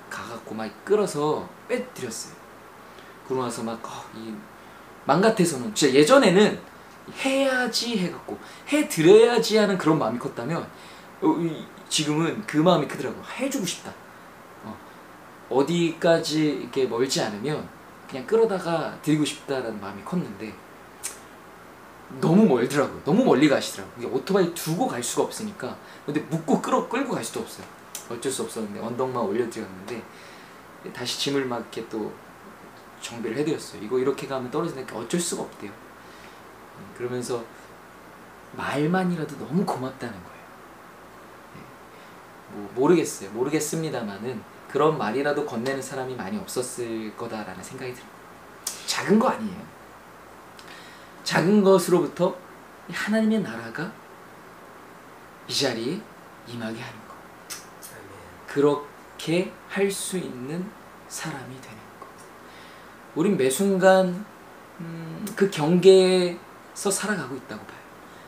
가갖고 막 끌어서 빼드렸어요. 그러고 나서 맘 같아서는 진짜 예전에는 해야지 해갖고 해드려야지 하는 그런 마음이 컸다면 지금은 그 마음이 크더라고. 해주고 싶다. 어디까지 이렇게 멀지 않으면 그냥 끌어다가 드리고 싶다라는 마음이 컸는데 너무 멀더라고요. 너무 멀리 가시더라고요. 오토바이 두고 갈 수가 없으니까. 근데 묶고 끌고 갈 수도 없어요. 어쩔 수 없었는데 언덕만 올려드렸는데 다시 짐을 막 이렇게 또 정비를 해드렸어요. 이거 이렇게 가면 떨어지니까 어쩔 수가 없대요. 그러면서 말만이라도 너무 고맙다는 거예요. 모르겠어요. 모르겠습니다만은 그런 말이라도 건네는 사람이 많이 없었을 거다라는 생각이 들어요. 작은 거 아니에요. 작은 것으로부터 하나님의 나라가 이 자리에 임하게 하는 것. 그렇게 할 수 있는 사람이 되는 것. 우린 매 순간 그 경계에서 살아가고 있다고 봐요.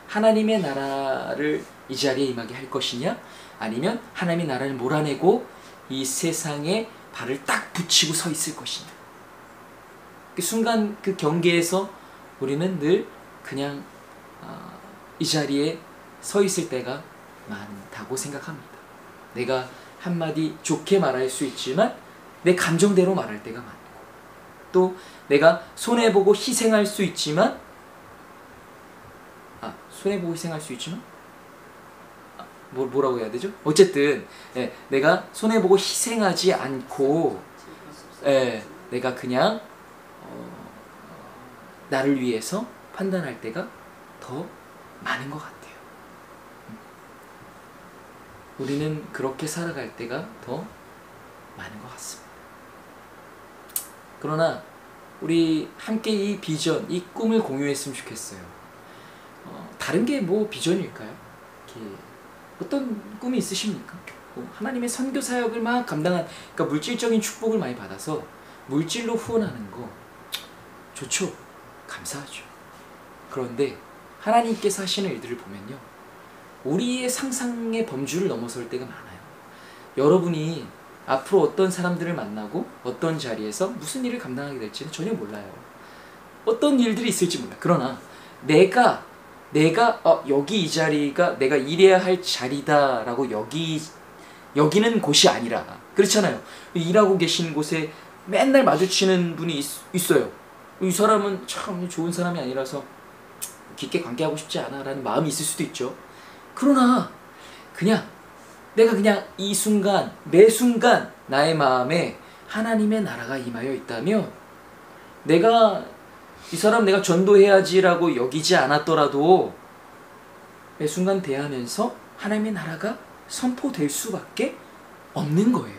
하나님의 나라를 이 자리에 임하게 할 것이냐, 아니면 하나님의 나라를 몰아내고 이 세상에 발을 딱 붙이고 서 있을 것이냐. 그 순간 그 경계에서 우리는 늘 그냥 이 자리에 서 있을 때가 많다고 생각합니다. 내가 한마디 좋게 말할 수 있지만 내 감정대로 말할 때가 많고, 또 내가 손해보고 희생할 수 있지만 뭐라고 해야 되죠? 어쨌든 내가 손해보고 희생하지 않고 내가 그냥 나를 위해서 판단할 때가 더 많은 것 같아요. 우리는 그렇게 살아갈 때가 더 많은 것 같습니다. 그러나 우리 함께 이 비전, 이 꿈을 공유했으면 좋겠어요. 다른 게 뭐 비전일까요? 어떤 꿈이 있으십니까? 하나님의 선교 사역을 막 감당한, 그러니까 물질적인 축복을 많이 받아서 물질로 후원하는 거 좋죠. 감사하죠. 그런데 하나님께서 하시는 일들을 보면요, 우리의 상상의 범주를 넘어설 때가 많아요. 여러분이 앞으로 어떤 사람들을 만나고 어떤 자리에서 무슨 일을 감당하게 될지는 전혀 몰라요. 어떤 일들이 있을지 몰라요. 그러나 내가 여기 이 자리가 내가 일해야 할 자리다라고 여기는 곳이 아니라, 그렇잖아요. 일하고 계신 곳에 맨날 마주치는 분이 있어요. 이 사람은 참 좋은 사람이 아니라서 깊게 관계하고 싶지 않아 라는 마음이 있을 수도 있죠. 그러나 내가 그냥 이 순간, 매 순간 나의 마음에 하나님의 나라가 임하여 있다면 내가 이 사람 내가 전도해야지라고 여기지 않았더라도 매 순간 대하면서 하나님의 나라가 선포될 수밖에 없는 거예요.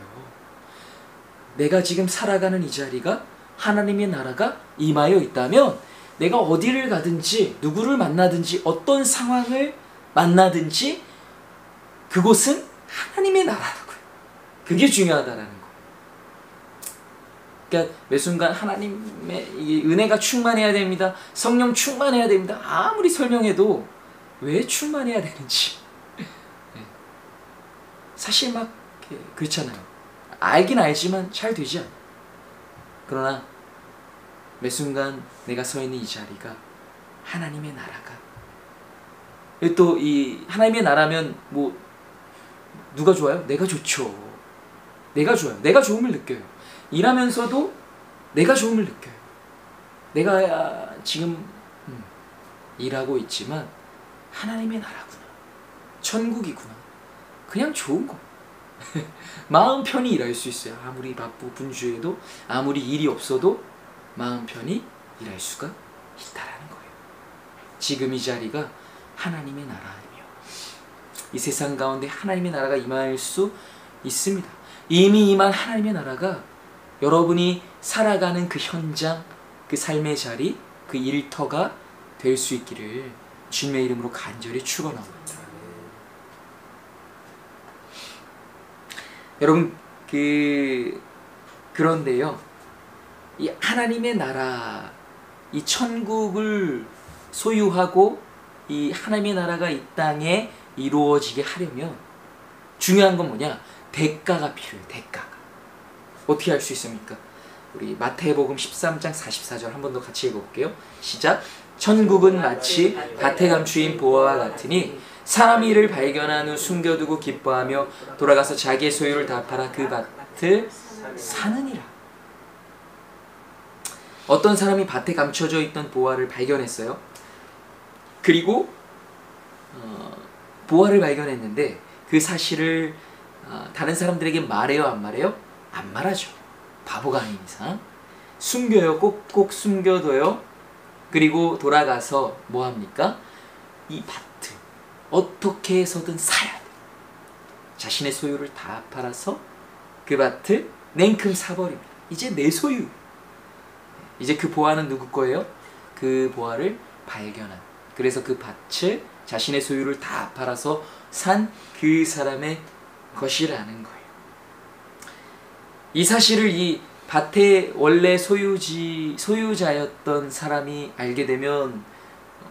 내가 지금 살아가는 이 자리가 하나님의 나라가 임하여 있다면 내가 어디를 가든지 누구를 만나든지 어떤 상황을 만나든지 그곳은 하나님의 나라라고요. 그게 중요하다라는 거. 그러니까 매 순간 하나님의 이 은혜가 충만해야 됩니다. 성령 충만해야 됩니다. 아무리 설명해도 왜 충만해야 되는지 사실 막 그렇잖아요. 알긴 알지만 잘 되지 않아. 그러나 매 순간 내가 서 있는 이 자리가 하나님의 나라가 또 이 하나님의 나라면 뭐 누가 좋아요? 내가 좋죠. 내가 좋아요. 내가 좋음을 느껴요. 일하면서도 내가 좋음을 느껴요. 내가 지금 일하고 있지만 하나님의 나라구나. 천국이구나. 그냥 좋은 거. 마음 편히 일할 수 있어요. 아무리 바쁘 분주해도 아무리 일이 없어도 마음 편히 일할 수가 있다라는 거예요. 지금 이 자리가 하나님의 나라이며 이 세상 가운데 하나님의 나라가 임할 수 있습니다. 이미 임한 하나님의 나라가 여러분이 살아가는 그 현장, 그 삶의 자리, 그 일터가 될 수 있기를 주님의 이름으로 간절히 축원합니다. 여러분 그런데요, 이 하나님의 나라, 이 천국을 소유하고 이 하나님의 나라가 이 땅에 이루어지게 하려면 중요한 건 뭐냐? 대가가 필요해요. 대가가. 어떻게 할 수 있습니까? 우리 마태복음 13장 44절 한 번 더 같이 읽어볼게요. 시작. 천국은 마치 밭에 감추인 보화와 같으니 사람이 이를 발견한 후 숨겨두고 기뻐하며 돌아가서 자기의 소유를 다 팔아 그 밭을 사느니라. 어떤 사람이 밭에 감춰져 있던 보화를 발견했어요. 그리고 보화를 발견했는데 그 사실을 다른 사람들에게 말해요? 안 말해요? 안 말하죠. 바보가 아닌 이상. 숨겨요. 꼭꼭 숨겨둬요. 그리고 돌아가서 뭐합니까? 이 밭을 어떻게 해서든 사야 돼요. 자신의 소유를 다 팔아서 그 밭을 냉큼 사버립니다. 이제 내 소유. 이제 그 보화는 누구 거예요? 그 보화를 발견한, 그래서 그 밭을 자신의 소유를 다 팔아서 산 그 사람의 것이라는 거예요. 이 사실을 이 밭의 원래 소유자였던 사람이 알게 되면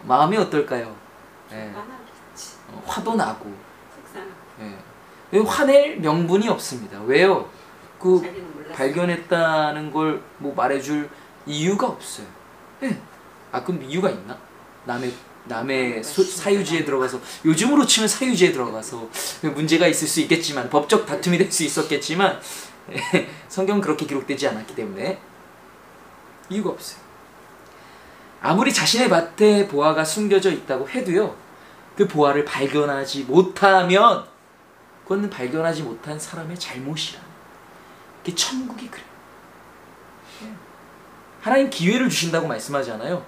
마음이 어떨까요? 예. 화도 나고, 예. 화낼 명분이 없습니다. 왜요? 그 발견했다는 걸 뭐 말해줄 이유가 없어요. 예. 그럼 이유가 있나? 남의 사유지에 들어가서, 요즘으로 치면 사유지에 들어가서 문제가 있을 수 있겠지만, 법적 다툼이 될 수 있었겠지만 성경은 그렇게 기록되지 않았기 때문에 이유가 없어요. 아무리 자신의 밭에 보화가 숨겨져 있다고 해도요, 그 보화를 발견하지 못하면 그건 발견하지 못한 사람의 잘못이라. 그게 천국이 그래요. 하나님 기회를 주신다고 말씀하잖아요.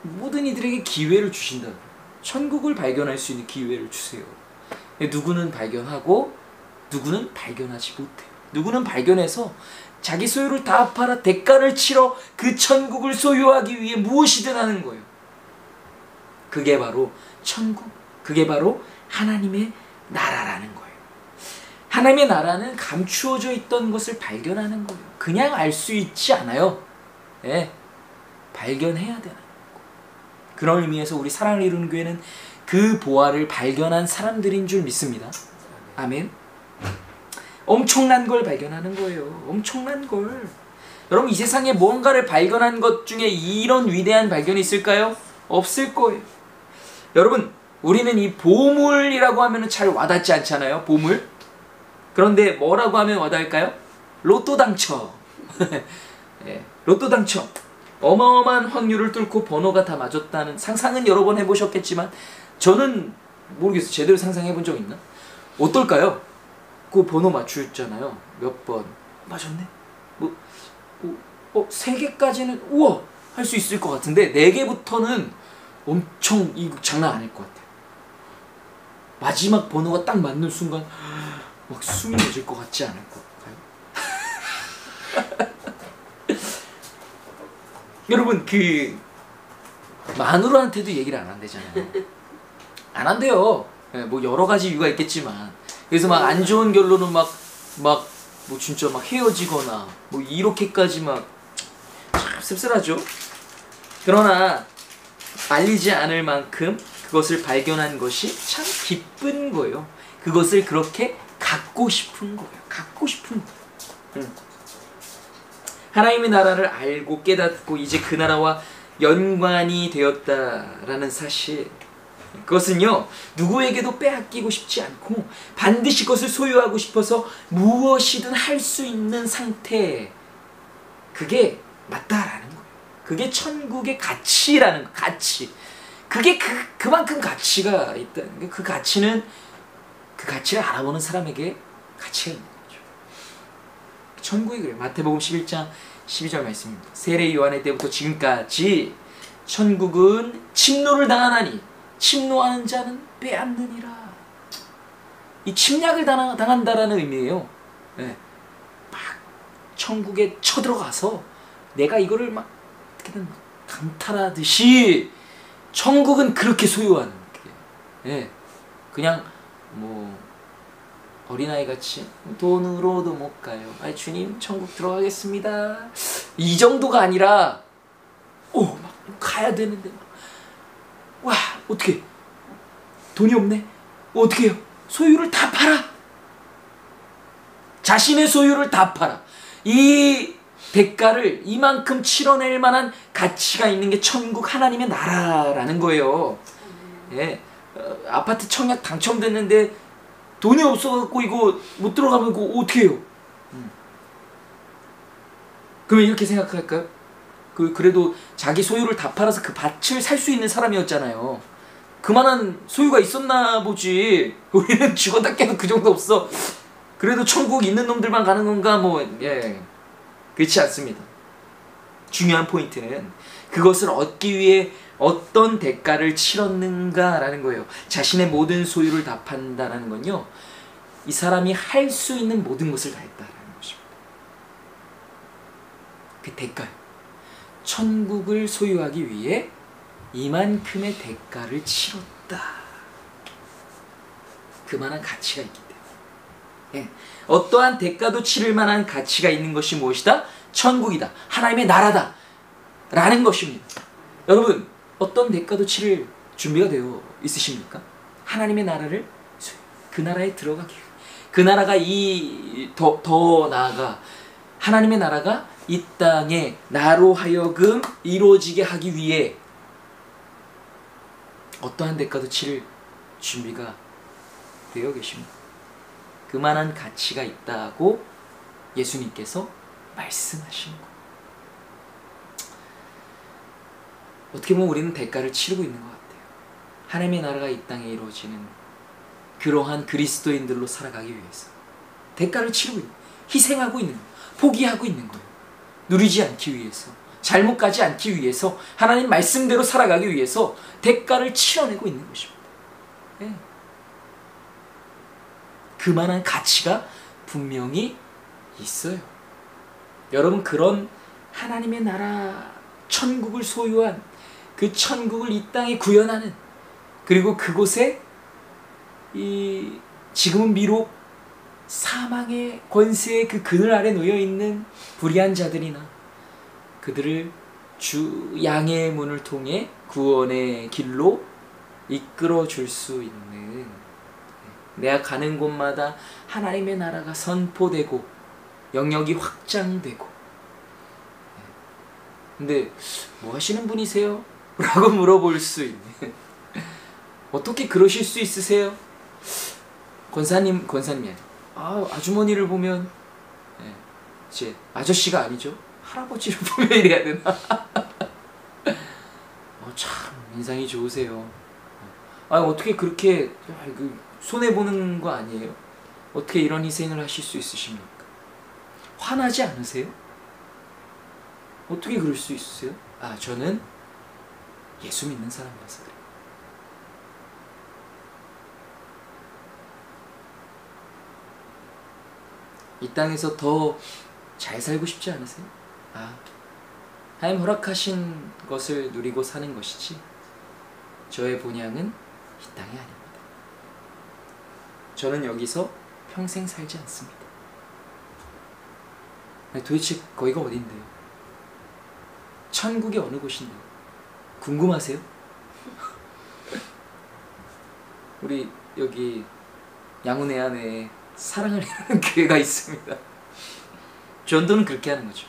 모든 이들에게 기회를 주신다고. 천국을 발견할 수 있는 기회를 주세요. 누구는 발견하고 누구는 발견하지 못해요. 누구는 발견해서 자기 소유를 다 팔아 대가를 치러 그 천국을 소유하기 위해 무엇이든 하는 거예요. 그게 바로 천국, 그게 바로 하나님의 나라라는 거예요. 하나님의 나라는 감추어져 있던 것을 발견하는 거예요. 그냥 알 수 있지 않아요. 예, 발견해야 되는 거예요. 그런 의미에서 우리 사랑을 이루는 교회는 그 보화를 발견한 사람들인 줄 믿습니다. 아멘. 엄청난 걸 발견하는 거예요. 엄청난 걸. 여러분, 이 세상에 뭔가를 발견한 것 중에 이런 위대한 발견이 있을까요? 없을 거예요. 여러분, 우리는 이 보물이라고 하면 잘 와닿지 않잖아요. 보물. 그런데 뭐라고 하면 와닿을까요? 로또 당첨. 예, 로또 당첨. 어마어마한 확률을 뚫고 번호가 다 맞았다는 상상은 여러 번 해보셨겠지만 저는 모르겠어요. 제대로 상상해 본 적 있나? 어떨까요? 그 번호 맞추셨잖아요. 몇 번 맞았네? 3개까지는 우와 할 수 있을 것 같은데 4개부터는 엄청 이거 장난 아닐 것 같아요. 마지막 번호가 딱 맞는 순간 막 숨이 멎을 것 같지 않을 것 같아요. 여러분 그 마누라한테도 얘기를 안 한대잖아요. 안 한대요. 뭐 여러 가지 이유가 있겠지만 그래서 막 안 좋은 결론은 막 뭐 진짜 막 헤어지거나 뭐 이렇게까지 막 참 씁쓸하죠. 그러나 알리지 않을 만큼 그것을 발견한 것이 참 기쁜 거예요. 그것을 그렇게 갖고 싶은 거예요. 갖고 싶은 거예요. 하나님의 나라를 알고 깨닫고 이제 그 나라와 연관이 되었다라는 사실, 그것은요 누구에게도 빼앗기고 싶지 않고 반드시 그것을 소유하고 싶어서 무엇이든 할 수 있는 상태, 그게 맞다라는 거예요. 그게 천국의 가치라는 거. 가치, 그게 그만큼 가치가 있다는 게, 그 가치는 그 가치를 알아보는 사람에게 가치가 있는 거죠. 천국이 그래요. 마태복음 11장 12절 말씀입니다. 세례 요한의 때부터 지금까지 천국은 침노를 당하나니 침노하는 자는 빼앗느니라. 이 침략을 당한다라는 의미예요. 네. 막 천국에 쳐들어가서 내가 이거를 막 어떻게든 강탈하듯이 천국은 그렇게 소유하는 게, 네. 그냥 뭐 어린아이 같이 돈으로도 못 가요. 아이 주님 천국 들어가겠습니다. 이 정도가 아니라 막 가야 되는데 와 어떻게 돈이 없네. 어떻게 해요? 소유를 다 팔아. 자신의 소유를 다 팔아. 이 대가를 이만큼 치러낼 만한 가치가 있는 게 천국 하나님의 나라라는 거예요. 예. 아파트 청약 당첨됐는데 돈이 없어갖고 이거 못 들어가면 이거 어떻게 해요? 그러면 이렇게 생각할까요? 그래도 자기 소유를 다 팔아서 그 밭을 살 수 있는 사람이었잖아요. 그만한 소유가 있었나 보지. 우리는 죽었다 깨도 그 정도 없어. 그래도 천국 있는 놈들만 가는 건가? 그렇지 않습니다. 중요한 포인트는 그것을 얻기 위해 어떤 대가를 치렀는가라는 거예요. 자신의 모든 소유를 다 판다라는 건요, 이 사람이 할 수 있는 모든 것을 다 했다라는 것입니다. 그 대가요. 천국을 소유하기 위해 이만큼의 대가를 치렀다. 그만한 가치가 있기 때문에. 어떠한 대가도 치를 만한 가치가 있는 것이 무엇이다? 천국이다. 하나님의 나라다. 라는 것입니다. 여러분, 어떤 대가도 치를 준비가 되어 있으십니까? 하나님의 나라를, 그 나라에 들어가기 위해. 그 나라가 더 나아가 하나님의 나라가 이 땅에 나로 하여금 이루어지게 하기 위해 어떠한 대가도 치를 준비가 되어 계십니다. 그만한 가치가 있다고 예수님께서 말씀하신 것. 어떻게 보면 우리는 대가를 치르고 있는 것 같아요. 하나님의 나라가 이 땅에 이루어지는 그러한 그리스도인들로 살아가기 위해서 대가를 치르고 있는, 희생하고 있는 거예요. 포기하고 있는 거예요. 누리지 않기 위해서, 잘못 가지 않기 위해서, 하나님 말씀대로 살아가기 위해서 대가를 치러내고 있는 것입니다. 네. 그만한 가치가 분명히 있어요. 여러분, 그런 하나님의 나라, 천국을 소유한, 그 천국을 이 땅에 구현하는, 그리고 그곳에 지금은 비록 사망의 권세의 그 그늘 아래 놓여있는 불의한 자들이나 그들을 주 양의 문을 통해 구원의 길로 이끌어 줄 수 있는, 내가 가는 곳마다 하나님의 나라가 선포되고 영역이 확장되고. 근데 뭐 하시는 분이세요? 라고 물어볼 수 있는, 어떻게 그러실 수 있으세요? 권사님이 아니에요. 아주머니를 보면, 이제 아저씨가 아니죠. 할아버지를 보면 이래야 되나? 참 인상이 좋으세요. 어떻게 그렇게 손해보는 거 아니에요? 어떻게 이런 희생을 하실 수 있으십니까? 화나지 않으세요? 어떻게 그럴 수 있으세요?
저는 예수 믿는 사람이라서 그래요. 이 땅에서 더 잘 살고 싶지 않으세요? 하나님 허락하신 것을 누리고 사는 것이지 저의 본향은 이 땅이 아닙니다. 저는 여기서 평생 살지 않습니다. 도대체 거기가 어딘데요? 천국이 어느 곳인데요? 궁금하세요? 우리 여기 양훈 안에 사랑을 이루는 교회가 있습니다. 전도는 그렇게 하는 거죠.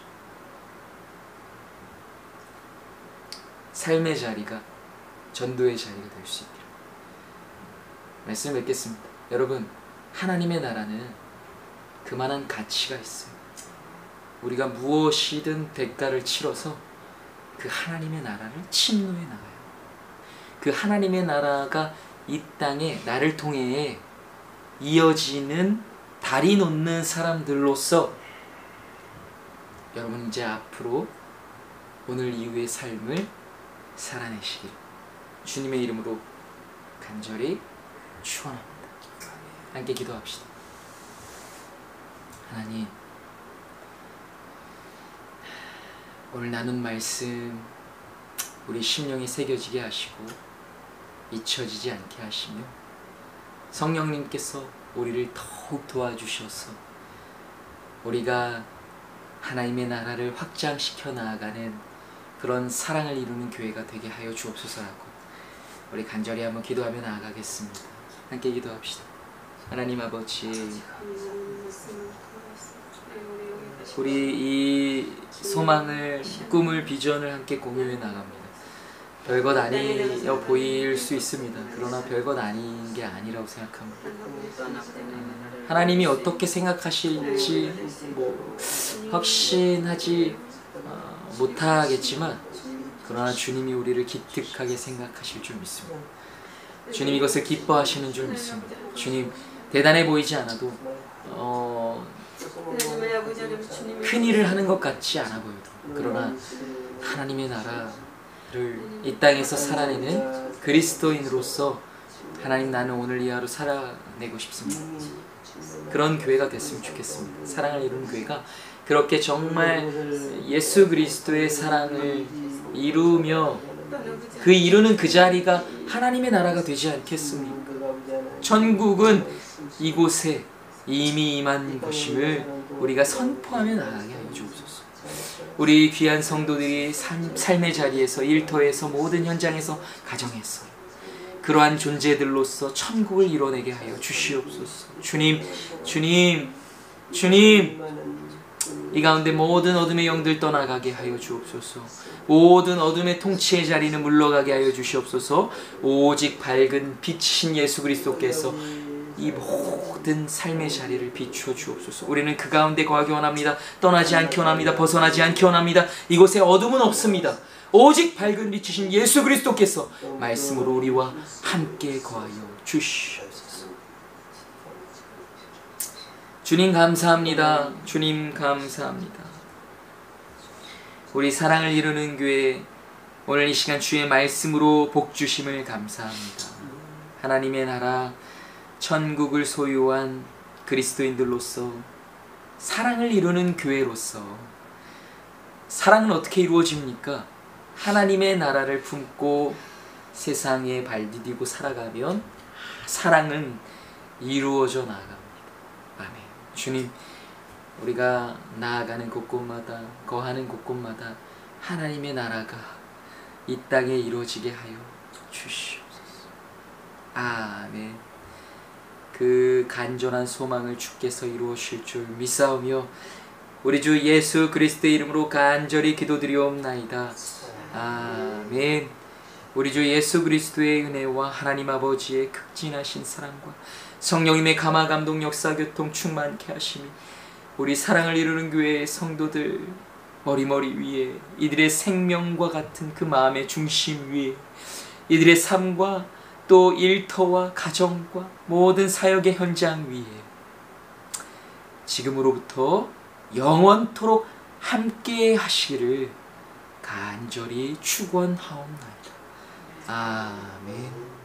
삶의 자리가 전도의 자리가 될 수 있기를 말씀 뵙겠습니다. 여러분, 하나님의 나라는 그만한 가치가 있어요. 우리가 무엇이든 대가를 치러서 그 하나님의 나라를 침노해 나가요. 그 하나님의 나라가 이 땅에 나를 통해 이어지는 다리 놓는 사람들로서 여러분 이제 앞으로 오늘 이후의 삶을 살아내시길 주님의 이름으로 간절히 축원합니다. 함께 기도합시다. 하나님, 오늘 나눈 말씀 우리 심령에 새겨지게 하시고 잊혀지지 않게 하시며 성령님께서 우리를 더욱 도와주셔서 우리가 하나님의 나라를 확장시켜 나아가는 그런 사랑을 이루는 교회가 되게 하여 주옵소서라고 우리 간절히 한번 기도하며 나아가겠습니다. 함께 기도합시다. 하나님 아버지, 우리 이 소망을, 꿈을, 비전을 함께 공유해 나갑니다. 별것 아니어 보일 수 있습니다. 그러나 별것 아닌 게 아니라고 생각합니다. 하나님이 어떻게 생각하실지 확신하지 못하겠지만 그러나 주님이 우리를 기특하게 생각하실 줄 믿습니다. 주님 이것을 기뻐하시는 줄 믿습니다. 주님 대단해 보이지 않아도 큰 일을 하는 것 같지 않아 보여도 그러나 하나님의 나라를 이 땅에서 살아내는 그리스도인으로서 하나님 나는 오늘 이 하루 살아내고 싶습니다. 그런 교회가 됐으면 좋겠습니다. 사랑을 이루는 교회가 그렇게 정말 예수 그리스도의 사랑을 이루며 그 이루는 그 자리가 하나님의 나라가 되지 않겠습니까? 천국은 이곳에 이미 임한 것임을 우리가 선포하며 나가게 하여 주옵소서. 우리 귀한 성도들이 삶의 자리에서, 일터에서, 모든 현장에서, 가정에서 그러한 존재들로서 천국을 이뤄내게 하여 주시옵소서. 주님, 이 가운데 모든 어둠의 영들 떠나가게 하여 주옵소서. 모든 어둠의 통치의 자리는 물러가게 하여 주시옵소서. 오직 밝은 빛이신 예수 그리스도께서 이 모든 삶의 자리를 비추어 주옵소서. 우리는 그 가운데 거하기 원합니다. 떠나지 않기 원합니다. 벗어나지 않기 원합니다. 이곳에 어둠은 없습니다. 오직 밝은 빛이신 예수 그리스도께서 말씀으로 우리와 함께 거하여 주시옵소서. 주님 감사합니다. 주님 감사합니다. 우리 사랑을 이루는 교회 오늘 이 시간 주의 말씀으로 복 주심을 감사합니다. 하나님의 나라 천국을 소유한 그리스도인들로서 사랑을 이루는 교회로서 사랑은 어떻게 이루어집니까? 하나님의 나라를 품고 세상에 발디디고 살아가면 사랑은 이루어져 나아갑니다. 아멘. 주님, 우리가 나아가는 곳곳마다, 거하는 곳곳마다 하나님의 나라가 이 땅에 이루어지게 하여 주시옵소서. 아멘. 그 간절한 소망을 주께서 이루어 주실 줄 믿사오며 우리 주 예수 그리스도의 이름으로 간절히 기도드리옵나이다. 아멘. 우리 주 예수 그리스도의 은혜와 하나님 아버지의 극진하신 사랑과 성령님의 감화 감동 역사 교통 충만케 하심이 우리 사랑을 이루는 교회의 성도들 머리머리 위에 이들의 생명과 같은 그 마음의 중심 위에 이들의 삶과 또 일터와 가정과 모든 사역의 현장 위에 지금으로부터 영원토록 함께 하시기를 간절히 축원하옵나이다. 아멘.